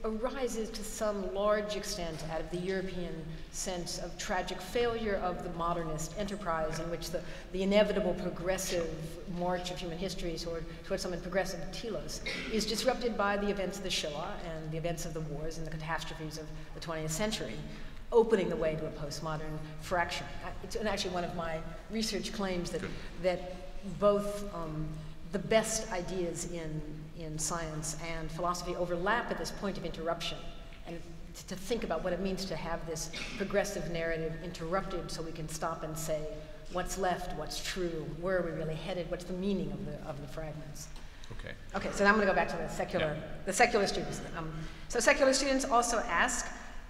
Speaker 3: arises to some large extent out of the European sense of tragic failure of the modernist enterprise, in which the inevitable progressive march of human history towards some progressive telos is disrupted by the events of the Shoah and the events of the wars and the catastrophes of the 20th century, opening the way to a postmodern fraction. It's actually one of my research claims that both the best ideas in science and philosophy overlap at this point of interruption, and to think about what it means to have this progressive narrative interrupted so we can stop and say, what's left, what's true, where are we really headed, what's the meaning of the fragments.
Speaker 2: Okay.
Speaker 3: Okay, so now I'm going to go back to the secular students. So secular students also ask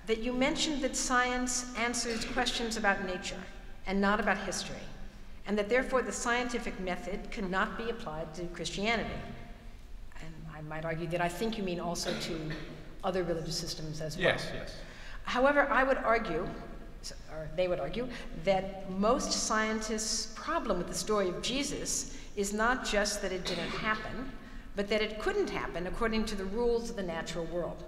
Speaker 3: that you mentioned that science answers questions about nature and not about history, and that therefore the scientific method could not be applied to Christianity. And I might argue that I think you mean also to other religious systems as well.
Speaker 2: Yes, yes.
Speaker 3: However, I would argue, or they would argue, that most scientists' problem with the story of Jesus is not just that it didn't happen, but that it couldn't happen according to the rules of the natural world.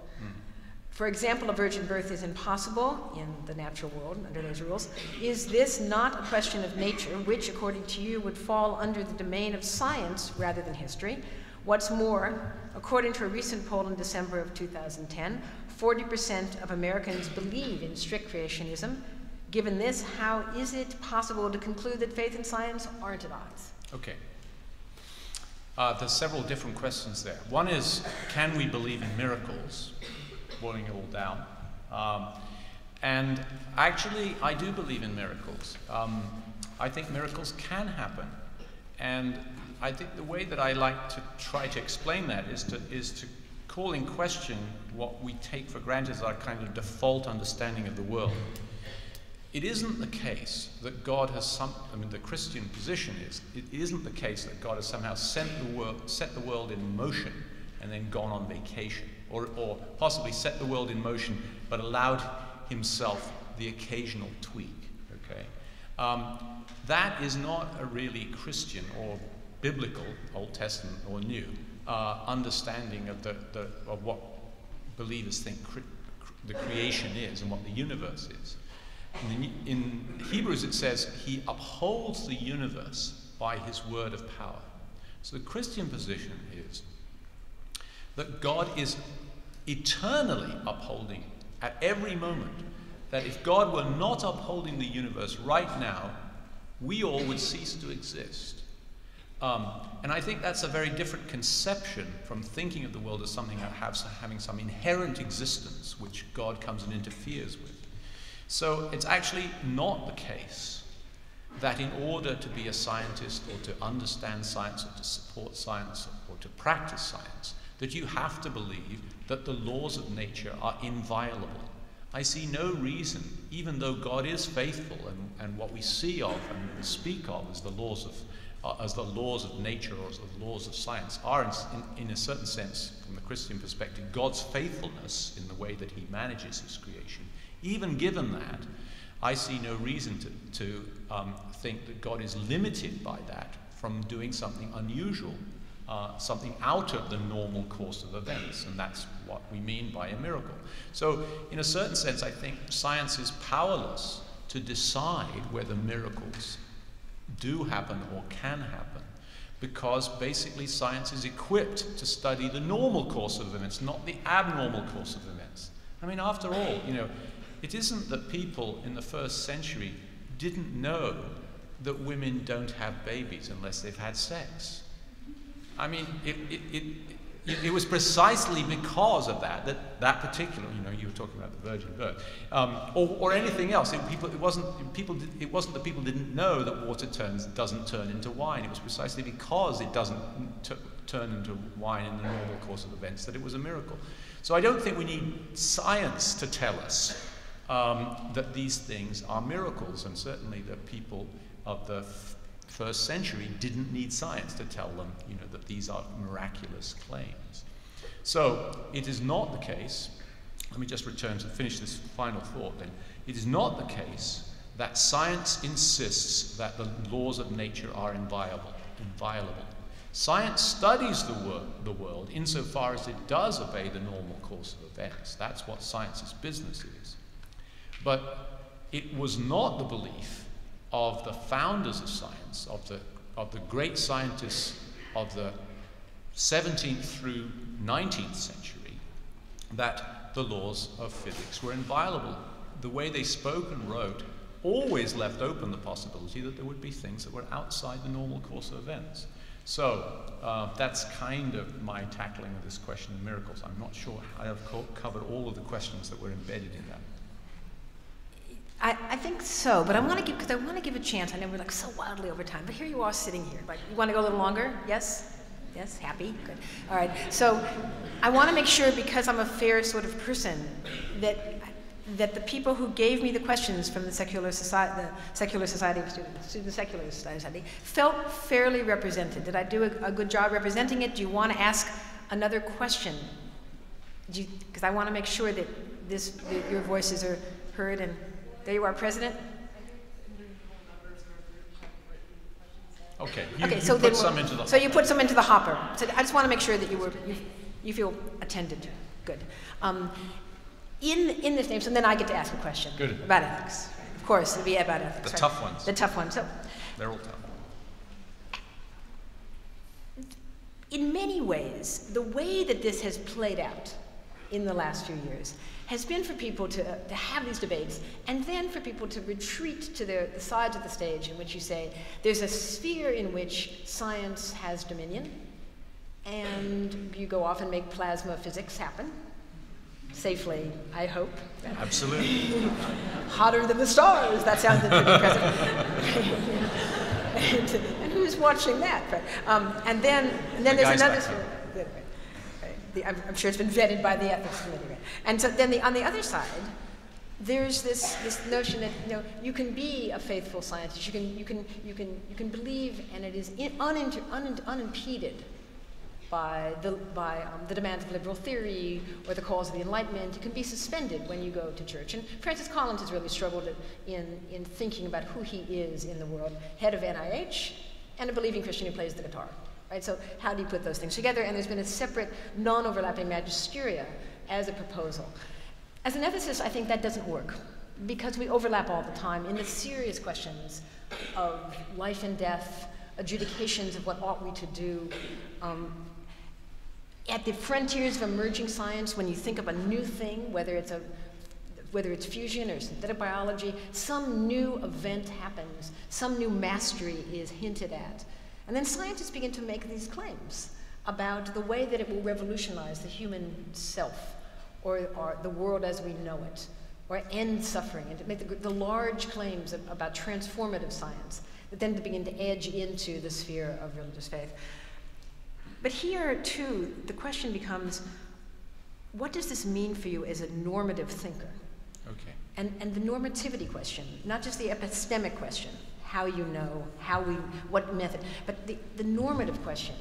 Speaker 3: For example, a virgin birth is impossible in the natural world under those rules. Is this not a question of nature, which, according to you, would fall under the domain of science rather than history? What's more, according to a recent poll in December of 2010, 40% of Americans believe in strict creationism. Given this, how is it possible to conclude that faith and science aren't at odds?
Speaker 2: Okay. There's several different questions there. One is, can we believe in miracles? Boiling it all down. And actually, I do believe in miracles. I think miracles can happen. And I think the way that I like to try to explain that is to call in question what we take for granted as our kind of default understanding of the world. It isn't the case that God has the Christian position is, it isn't the case that God has somehow set the world in motion and then gone on vacation, or possibly set the world in motion but allowed himself the occasional tweak, okay? That is not a really Christian or biblical, Old Testament or New, understanding of what believers think the creation is and what the universe is. In Hebrews it says, he upholds the universe by his word of power. So the Christian position is that God is eternally upholding at every moment, that if God were not upholding the universe right now, we all would cease to exist. And I think that's a very different conception from thinking of the world as something that having some inherent existence which God comes and interferes with. So it's actually not the case that in order to be a scientist or to understand science or to support science or to practice science, that you have to believe that the laws of nature are inviolable. I see no reason, even though God is faithful and what we see of and speak of as the laws of nature or as the laws of science are in a certain sense, from the Christian perspective, God's faithfulness in the way that he manages his creation. Even given that, I see no reason to think that God is limited by that from doing something unusual, something out of the normal course of events, and that's what we mean by a miracle. So in a certain sense, I think science is powerless to decide whether miracles do happen or can happen, because basically science is equipped to study the normal course of events, not the abnormal course of events. I mean, after all, it isn't that people in the first century didn't know that women don't have babies unless they've had sex. I mean, it was precisely because of that particular, you were talking about the virgin birth, or anything else. It wasn't that people didn't know that water doesn't turn into wine. It was precisely because it doesn't turn into wine in the normal course of events that it was a miracle. So I don't think we need science to tell us that these things are miracles, and certainly that people of the first century didn't need science to tell them, that these are miraculous claims. So it is not the case, let me just return to finish this final thought then, it is not the case that science insists that the laws of nature are inviolable. Science studies the world insofar as it does obey the normal course of events. That's what science's business is. But it was not the belief of the founders of science, of the great scientists of the 17th through 19th century, that the laws of physics were inviolable. The way they spoke and wrote always left open the possibility that there would be things that were outside the normal course of events. So that's kind of my tackling of this question of miracles. I'm not sure I have covered all of the questions that were embedded in that.
Speaker 3: I think so, but I want to give a chance. I know we're like so wildly over time, but here you are sitting here. Like, you want to go a little longer? Yes? Yes? Happy? Good. All right. So I want to make sure, because I'm a fair sort of person, that the people who gave me the questions from the Secular Society of Students, the Secular Society, felt fairly represented. Did I do a good job representing it? Do you want to ask another question? Because I want to make sure that your voices are heard. And there you are, President.
Speaker 2: Okay.
Speaker 3: So
Speaker 2: put some into the hopper.
Speaker 3: So you put some into the hopper. So I just want to make sure that you feel attended to. Good. In this name, so then I get to ask a question.
Speaker 2: Good.
Speaker 3: About ethics. Of course, it'll be about ethics.
Speaker 2: The tough ones.
Speaker 3: The tough ones. So,
Speaker 2: they're all tough.
Speaker 3: In many ways, the way that this has played out in the last few years has been for people to have these debates, and then for people to retreat to the sides of the stage in which you say there's a sphere in which science has dominion, and you go off and make plasma physics happen. Safely, I hope.
Speaker 2: Absolutely.
Speaker 3: Hotter than the stars. That sounded pretty impressive. and who's watching that? But, and then there's another. I'm sure it's been vetted by the ethics committee. Right? And so then on the other side, there's this notion that you can be a faithful scientist. You can believe, and it is unimpeded by the demands of liberal theory or the calls of the Enlightenment. You can be suspended when you go to church. And Francis Collins has really struggled in thinking about who he is in the world, head of NIH and a believing Christian who plays the guitar. Right? So how do you put those things together? And there's been a separate, non-overlapping magisteria as a proposal. As an ethicist, I think that doesn't work, because we overlap all the time in the serious questions of life and death, adjudications of what ought we to do. At the frontiers of emerging science, when you think of a new thing, whether it's fusion or synthetic biology, some new event happens, some new mastery is hinted at. And then scientists begin to make these claims about the way that it will revolutionize the human self, or the world as we know it, or end suffering, and to make the large claims about transformative science that then begin to edge into the sphere of religious faith. But here, too, the question becomes, what does this mean for you as a normative thinker?
Speaker 2: Okay.
Speaker 3: And the normativity question, not just the epistemic question, how you know, what method, but the normative question,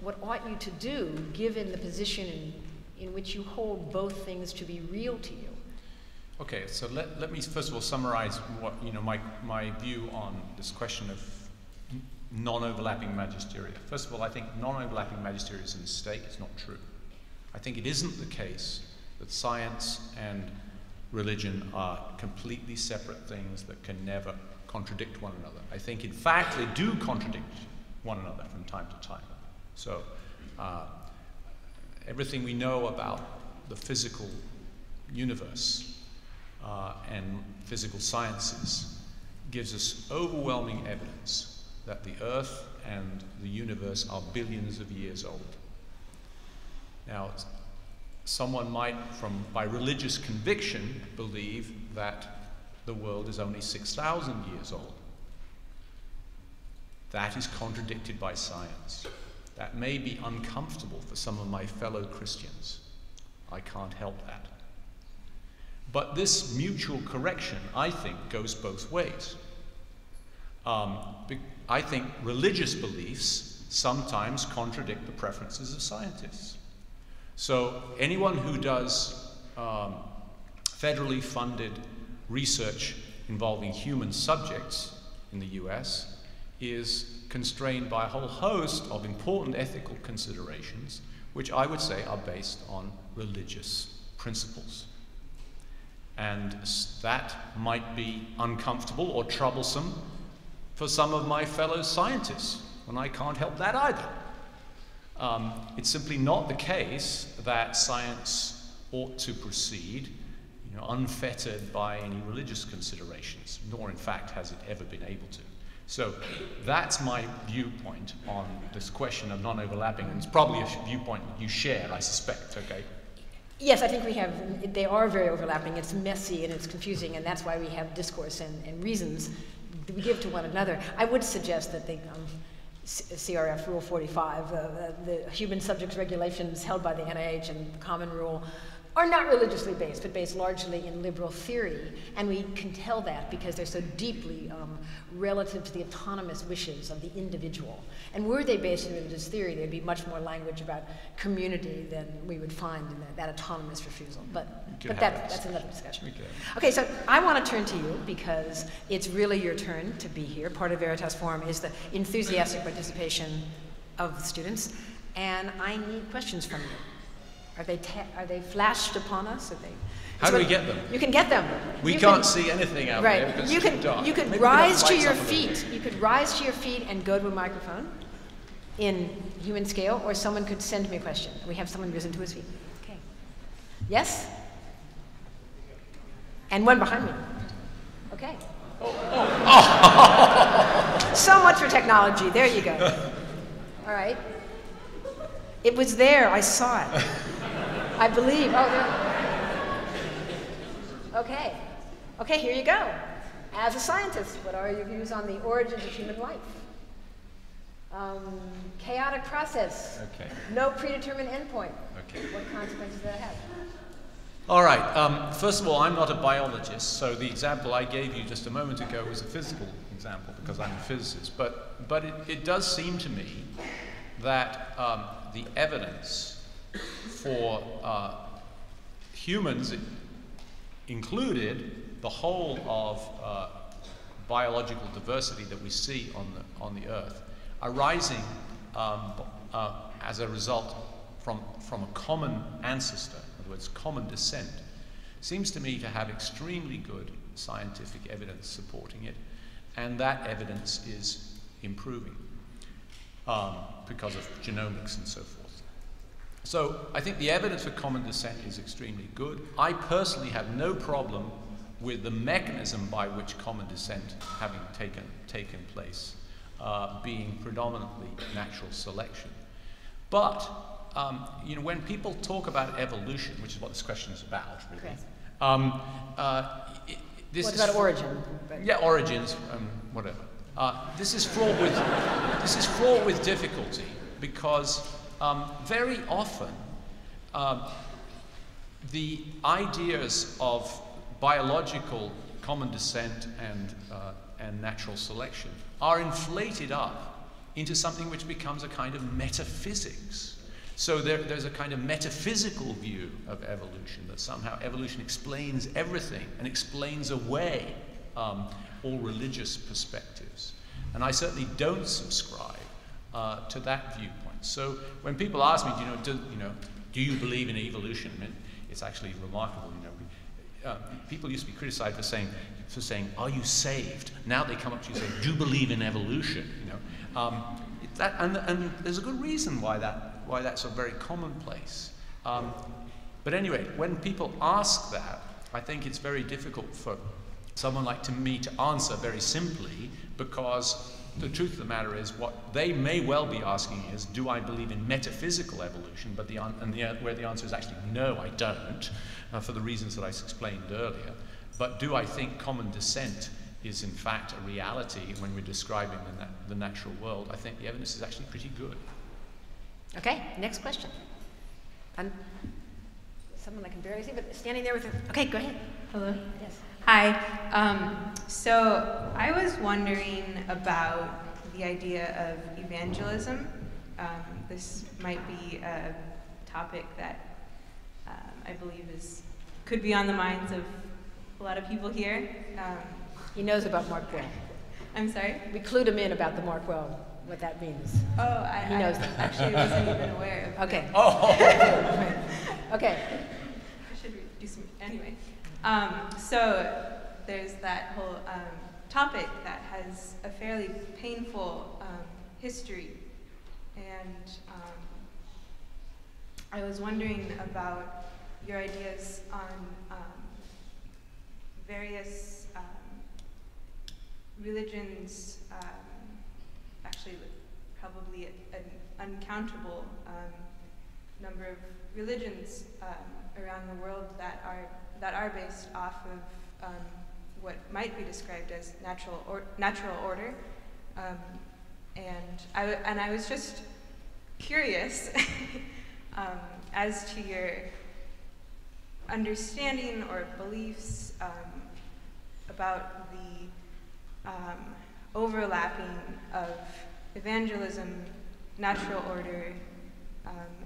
Speaker 3: what ought you to do given the position in which you hold both things to be real to you?
Speaker 2: Okay, so let me first of all summarize what my view on this question of non-overlapping magisteria. First of all, I think non-overlapping magisteria is a mistake. It's not true. I think it isn't the case that science and religion are completely separate things that can never contradict one another. I think, in fact, they do contradict one another from time to time. So everything we know about the physical universe and physical sciences gives us overwhelming evidence that the Earth and the universe are billions of years old. Now, someone might, by religious conviction, believe that the world is only 6,000 years old. That is contradicted by science. That may be uncomfortable for some of my fellow Christians. I can't help that. But this mutual correction, I think, goes both ways. I think religious beliefs sometimes contradict the preferences of scientists. So anyone who does federally funded research involving human subjects in the US is constrained by a whole host of important ethical considerations, which I would say are based on religious principles. And that might be uncomfortable or troublesome for some of my fellow scientists, and I can't help that either. It's simply not the case that science ought to proceed, unfettered by any religious considerations, nor in fact has it ever been able to. So that's my viewpoint on this question of non-overlapping, and it's probably a viewpoint you share, I suspect, okay?
Speaker 3: Yes, I think they are very overlapping. It's messy and it's confusing, and that's why we have discourse and reasons we give to one another. I would suggest that the CRF Rule 45, the human subjects regulations held by the NIH and the Common Rule, are not religiously based, but based largely in liberal theory. And we can tell that because they're so deeply relative to the autonomous wishes of the individual. And were they based in religious theory, there'd be much more language about community than we would find in that autonomous refusal. But that's another discussion. Okay, so I want to turn to you because it's really your turn to be here. Part of Veritas Forum is the enthusiastic participation of the students, and I need questions from you. Are they flashed upon us?
Speaker 2: How do we get them?
Speaker 3: You can get them.
Speaker 2: We can't see anything out there because it's too dark.
Speaker 3: You could rise to your feet. You could rise to your feet and go to a microphone in human scale, or someone could send me a question. We have someone risen to his feet. Okay. Yes? And one behind me. Okay. So much for technology. There you go. All right. It was there. I saw it. I believe. Oh, there. Okay. Okay, here you go. As a scientist, what are your views on the origins of human life? Chaotic process.
Speaker 2: Okay.
Speaker 3: No predetermined endpoint.
Speaker 2: Okay.
Speaker 3: What consequences does that have?
Speaker 2: All right. First of all, I'm not a biologist, so the example I gave you just a moment ago was a physical example because I'm a physicist. But it does seem to me that the evidence for humans included the whole of biological diversity that we see on the Earth arising as a result from a common ancestor, in other words, common descent, seems to me to have extremely good scientific evidence supporting it, and that evidence is improving because of genomics and so forth. So I think the evidence for common descent is extremely good. I personally have no problem with the mechanism by which common descent having taken place being predominantly natural selection. But you know, when people talk about evolution, which is what this question is about, really,
Speaker 3: what about origin?
Speaker 2: Yeah, origins, whatever. This is fraught with difficulty because very often the ideas of biological common descent and natural selection are inflated up into something which becomes a kind of metaphysics. So there's a kind of metaphysical view of evolution, that somehow evolution explains everything and explains away all religious perspectives. And I certainly don't subscribe to that viewpoint. So when people ask me, do you believe in evolution? I mean, it's actually remarkable. People used to be criticized for saying, "Are you saved?" Now they come up to you and say, "Do you believe in evolution?" And there's a good reason why that's a very commonplace. But anyway, when people ask that, I think it's very difficult for someone like me to answer very simply, because the truth of the matter is what they may well be asking is, do I believe in metaphysical evolution? But where the answer is actually no, I don't, for the reasons that I explained earlier. But do I think common descent is in fact a reality when we're describing the natural world? I think the evidence is actually pretty good.
Speaker 3: Okay, next question. And someone I can barely see, but standing there with her. Okay, go ahead.
Speaker 4: Hello.
Speaker 3: Yes.
Speaker 4: Hi. So I was wondering about the idea of evangelism. This might be a topic that I believe could be on the minds of a lot of people here.
Speaker 3: He knows about Mark Well.
Speaker 4: I'm sorry?
Speaker 3: We clued him in about the Mark Well, what that means.
Speaker 4: Oh,
Speaker 3: he knows that.
Speaker 4: Actually wasn't even aware of
Speaker 3: Okay.
Speaker 4: it.
Speaker 3: Oh. Okay.
Speaker 4: I should do some, anyway. So there's that whole topic that has a fairly painful history, and I was wondering about your ideas on various religions, actually probably an uncountable number of religions around the world that are based off of what might be described as natural order, and I was just curious as to your understanding or beliefs about the overlapping of evangelism, natural order,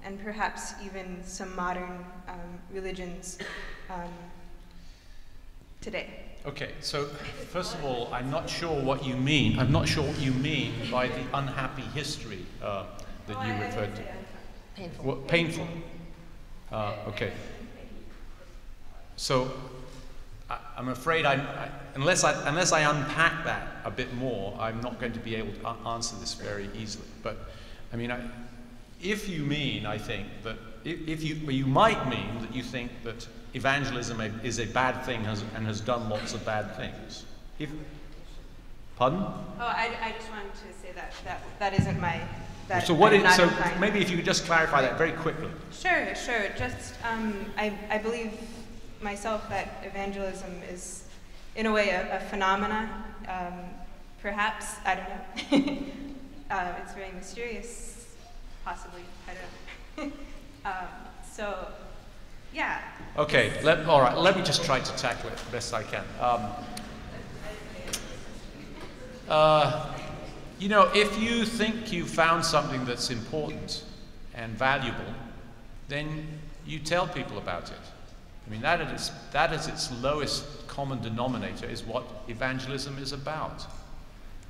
Speaker 4: and perhaps even some modern religions today.
Speaker 2: Okay, so first of all, I'm not sure what you mean. I'm not sure what you mean by the unhappy history that you referred to.
Speaker 3: Painful.
Speaker 2: Well, painful. Okay. So I'm afraid unless I unpack that a bit more, I'm not going to be able to answer this very easily. But I mean, if you mean, I think that you might mean that you think that evangelism is a bad thing and has done lots of bad things. Pardon?
Speaker 4: Oh, I just wanted to say that isn't my.
Speaker 2: So maybe if you could just clarify that very quickly.
Speaker 4: Sure. Just I believe myself that evangelism is, in a way, a phenomena. Perhaps, I don't know. It's very mysterious, possibly. I don't know. So, yeah.
Speaker 2: Okay. All right. Let me just try to tackle it the best I can. You know, if you think you found something that's important and valuable, then you tell people about it. I mean, that is its lowest common denominator, is what evangelism is about.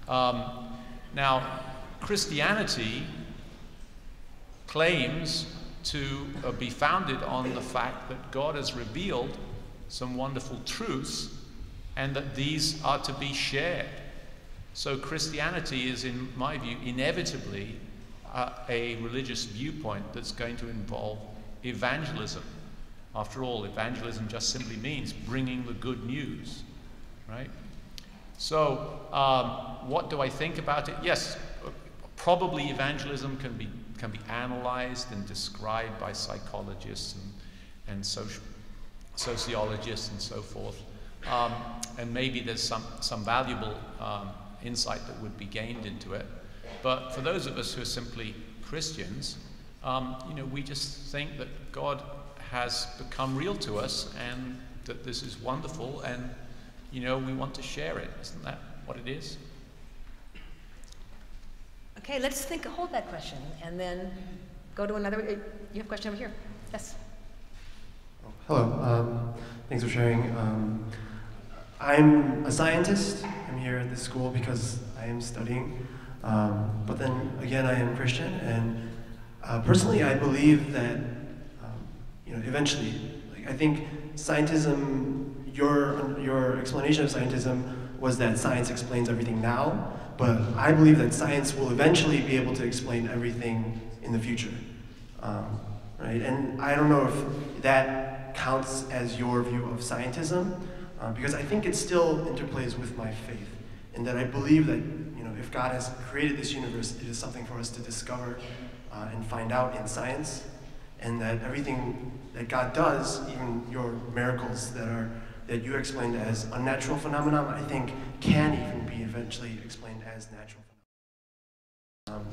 Speaker 2: Now, Christianity claims to be founded on the fact that God has revealed some wonderful truths and that these are to be shared. So Christianity is, in my view, inevitably a religious viewpoint that's going to involve evangelism. After all, evangelism just simply means bringing the good news, right? So what do I think about it? Yes, probably evangelism can be analyzed and described by psychologists and sociologists and so forth. And maybe there's some valuable insight that would be gained into it. But for those of us who are simply Christians, you know, we just think that God has become real to us and that this is wonderful, and you know, we want to share it. Isn't that what it is?
Speaker 3: Okay, let's hold that question and go to another. You have a question over here? Yes.
Speaker 5: Hello. Thanks for sharing. I'm a scientist. I'm here at this school because I am studying. But then again, I am Christian, and personally, I believe that eventually, I think scientism. Your explanation of scientism was that science explains everything now, but I believe that science will eventually be able to explain everything in the future, right? And I don't know if that counts as your view of scientism, because I think it still interplays with my faith, in that I believe that if God has created this universe, it is something for us to discover and find out in science, and that everything that God does, even your miracles that you explained as unnatural phenomena, I think can even be eventually explained as natural phenomena.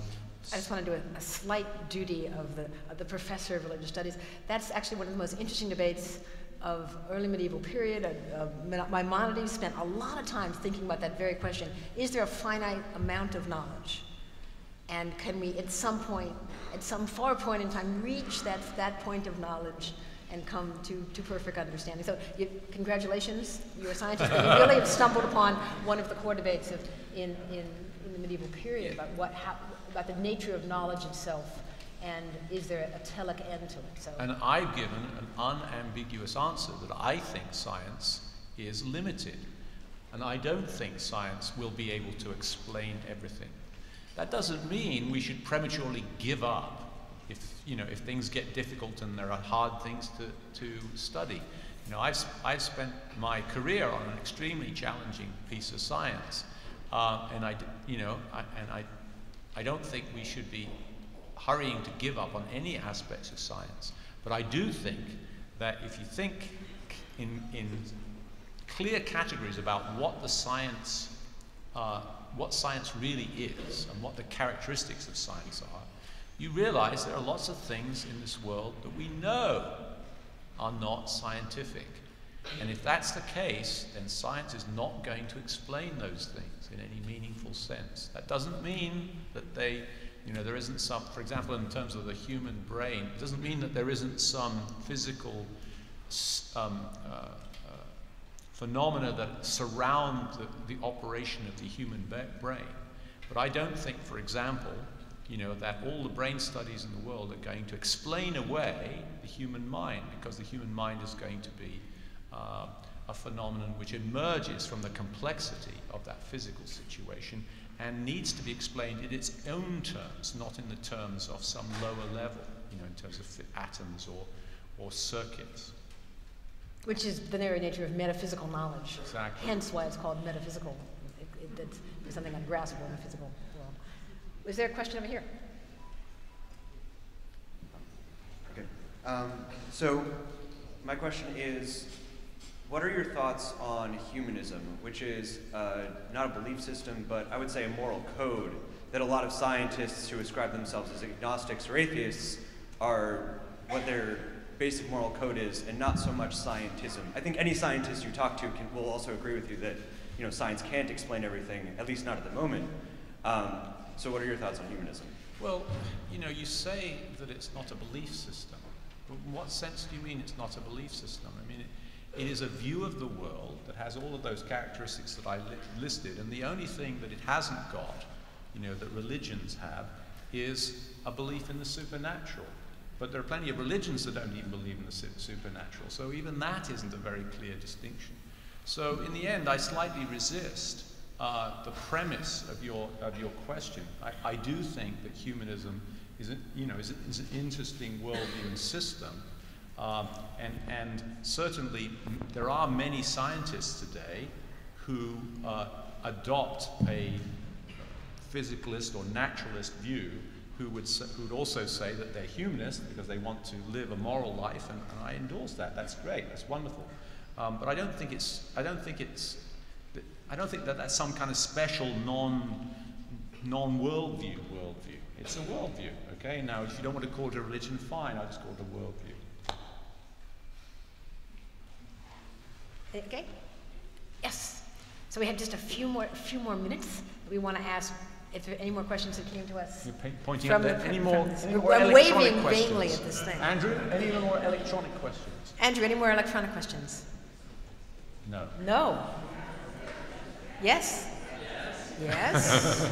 Speaker 3: I just want to do a slight duty of the professor of religious studies. That's actually one of the most interesting debates of early medieval period. Maimonides spent a lot of time thinking about that very question. Is there a finite amount of knowledge? And can we, at some point, at some far point in time, reach that point of knowledge and come to perfect understanding? So, congratulations, you're a scientist, but you really have stumbled upon one of the core debates in the medieval period about the nature of knowledge itself, and is there a telic end to it? So.
Speaker 2: And I've given an unambiguous answer that I think science is limited, and I don't think science will be able to explain everything. That doesn't mean we should prematurely give up if things get difficult and there are hard things to study. I've spent my career on an extremely challenging piece of science, and I don't think we should be hurrying to give up on any aspects of science. But I do think that if you think in clear categories about what science really is and what the characteristics of science are, you realize there are lots of things in this world that we know are not scientific. And if that's the case, then science is not going to explain those things in any meaningful sense. That doesn't mean that there isn't some, for example, in terms of the human brain, it doesn't mean that there isn't some physical phenomena that surround the operation of the human brain. But I don't think, for example, that all the brain studies in the world are going to explain away the human mind, because the human mind is going to be a phenomenon which emerges from the complexity of that physical situation and needs to be explained in its own terms, not in the terms of some lower level, in terms of atoms or circuits.
Speaker 3: Which is the very nature of metaphysical knowledge.
Speaker 2: Exactly.
Speaker 3: Hence why it's called metaphysical. It's something ungraspable in the physical world. Was there a question over here?
Speaker 6: Okay. So my question is, what are your thoughts on humanism, which is not a belief system, but I would say a moral code that a lot of scientists who ascribe themselves as agnostics or atheists are what their basic moral code is, and not so much scientism. I think any scientist you talk to will also agree with you that science can't explain everything, at least not at the moment. So what are your thoughts on humanism?
Speaker 2: Well, you say that it's not a belief system. But in what sense do you mean it's not a belief system? I mean, it is a view of the world that has all of those characteristics that I listed, and the only thing that it hasn't got, that religions have, is a belief in the supernatural. But there are plenty of religions that don't even believe in the supernatural, so even that isn't a very clear distinction. So in the end, I slightly resist the premise of your question. I do think that humanism is an interesting worldview system, and certainly there are many scientists today who adopt a physicalist or naturalist view, who would also say that they're humanists because they want to live a moral life, and I endorse that. That's great. That's wonderful. But I don't think that that's some kind of special non-worldview worldview. It's a worldview. Okay. Now, if you don't want to call it a religion, fine. I'll just call it a worldview.
Speaker 3: Okay. Yes. So we have just a few more minutes. We want to ask if there are any more questions that came to us.
Speaker 2: You're pointing at that. Any more
Speaker 3: I'm waving vainly at this thing.
Speaker 2: Andrew, any more electronic questions?
Speaker 3: Andrew, any more electronic questions?
Speaker 2: No.
Speaker 3: No. Yes? Yes?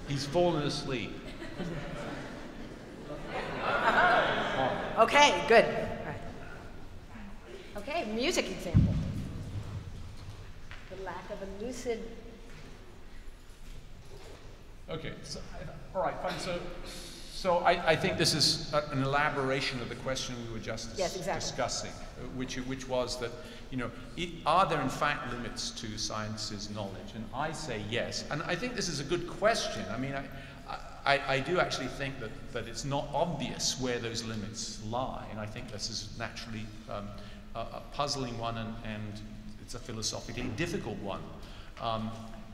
Speaker 2: He's fallen asleep.
Speaker 3: Okay, good. All right. Okay, music example. The lack of a lucid.
Speaker 2: Okay, so, all right, fine. So I think this is an elaboration of the question we were just discussing, which was that, are there in fact limits to science's knowledge? And I say yes. And I think this is a good question. I mean, I do actually think that it's not obvious where those limits lie. And I think this is naturally a puzzling one, and it's a philosophically difficult one.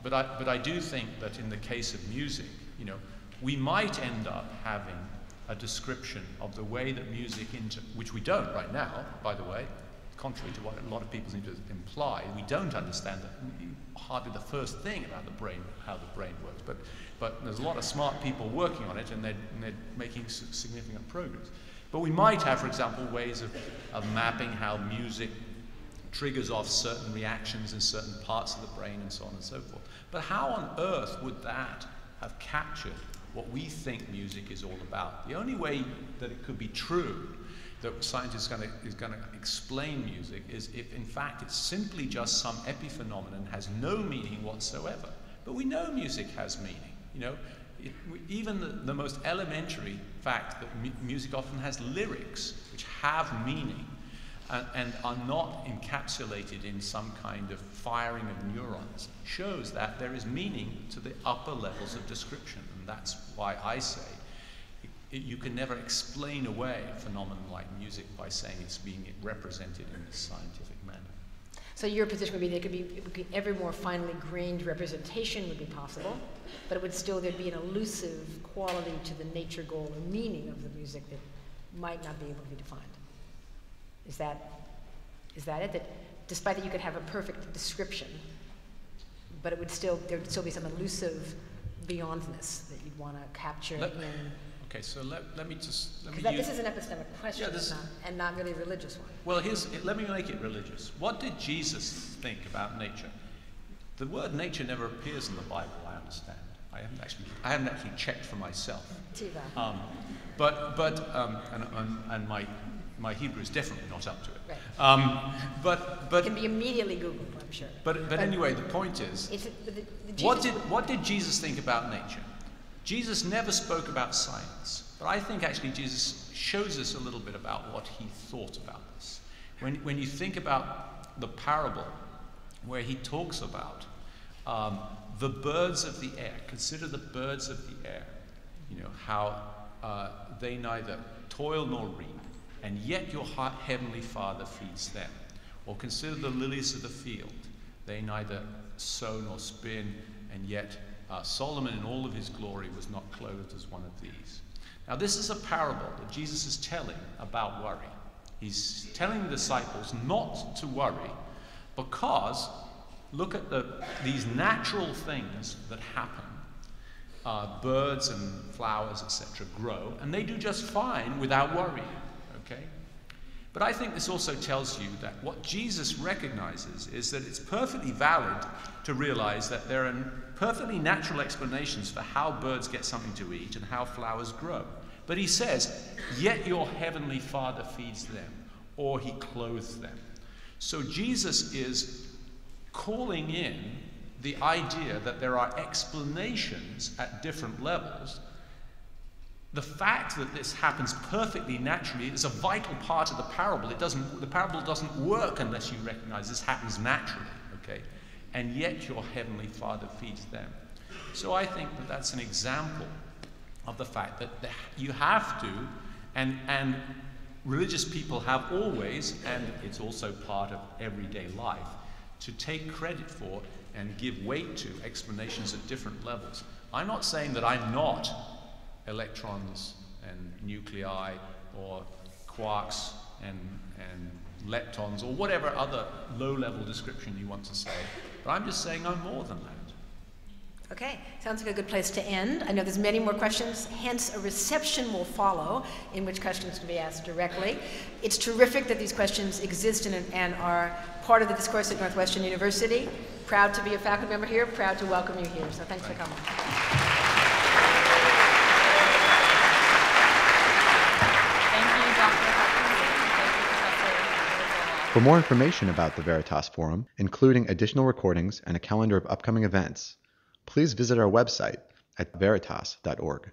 Speaker 2: But I do think that in the case of music, we might end up having a description of the way that music, which we don't right now, by the way, contrary to what a lot of people seem to imply. We don't understand hardly the first thing about the brain, how the brain works. But there's a lot of smart people working on it, and they're making significant progress. But we might have, for example, ways of mapping how music triggers off certain reactions in certain parts of the brain, and so on and so forth. But how on earth would that have captured what we think music is all about? The only way that it could be true that science is going to explain music is if, in fact, it's simply just some epiphenomenon, has no meaning whatsoever. But we know music has meaning. Even the most elementary fact that music often has lyrics which have meaning. and are not encapsulated in some kind of firing of neurons shows that there is meaning to the upper levels of description. And that's why I say you can never explain away a phenomenon like music by saying it's being represented in a scientific manner.
Speaker 3: So your position would be there could be every more finely grained representation would be possible, but it would still there'd be an elusive quality to the nature, goal, or meaning of the music that might not be able to be defined. Is that it? That despite that you could have a perfect description, but there would still be some elusive beyondness that you'd want to capture
Speaker 2: Okay, so let me use...
Speaker 3: This is an epistemic question, and not really a religious one.
Speaker 2: Well, let me make it religious. What did Jesus think about nature? The word nature never appears in the Bible, I understand. I haven't actually checked for myself. And my Hebrew is definitely not up to it.
Speaker 3: Right.
Speaker 2: But
Speaker 3: it can be immediately Googled, I'm sure.
Speaker 2: But anyway, the point is, what did Jesus think about nature? Jesus never spoke about science, but I think actually Jesus shows us a little bit about what he thought about this. When you think about the parable where he talks about the birds of the air, consider the birds of the air, how they neither toil nor reap, and yet your heavenly Father feeds them. Or consider the lilies of the field, they neither sow nor spin, and yet Solomon in all of his glory was not clothed as one of these. Now this is a parable that Jesus is telling about worry. He's telling the disciples not to worry because look at these natural things that happen. Birds and flowers, etc., grow, and they do just fine without worry. Okay? But I think this also tells you that what Jesus recognizes is that it's perfectly valid to realize that there are perfectly natural explanations for how birds get something to eat and how flowers grow. But he says, yet your heavenly Father feeds them, or he clothes them. So Jesus is calling in the idea that there are explanations at different levels. The fact that this happens perfectly naturally is a vital part of the parable. The parable doesn't work unless you recognize this happens naturally, okay? And yet your heavenly Father feeds them. So I think that that's an example of the fact that you have to, and religious people have always, and it's also part of everyday life, to take credit for and give weight to explanations at different levels. I'm not saying that I'm not electrons and nuclei or quarks and leptons or whatever other low-level description you want to say, but I'm just saying I'm more than that.
Speaker 3: Okay, sounds like a good place to end. I know there's many more questions, hence a reception will follow in which questions can be asked directly. It's terrific that these questions exist and are part of the discourse at Northwestern University. Proud to be a faculty member here, proud to welcome you here, so thanks for coming.
Speaker 1: For more information about the Veritas Forum, including additional recordings and a calendar of upcoming events, please visit our website at veritas.org.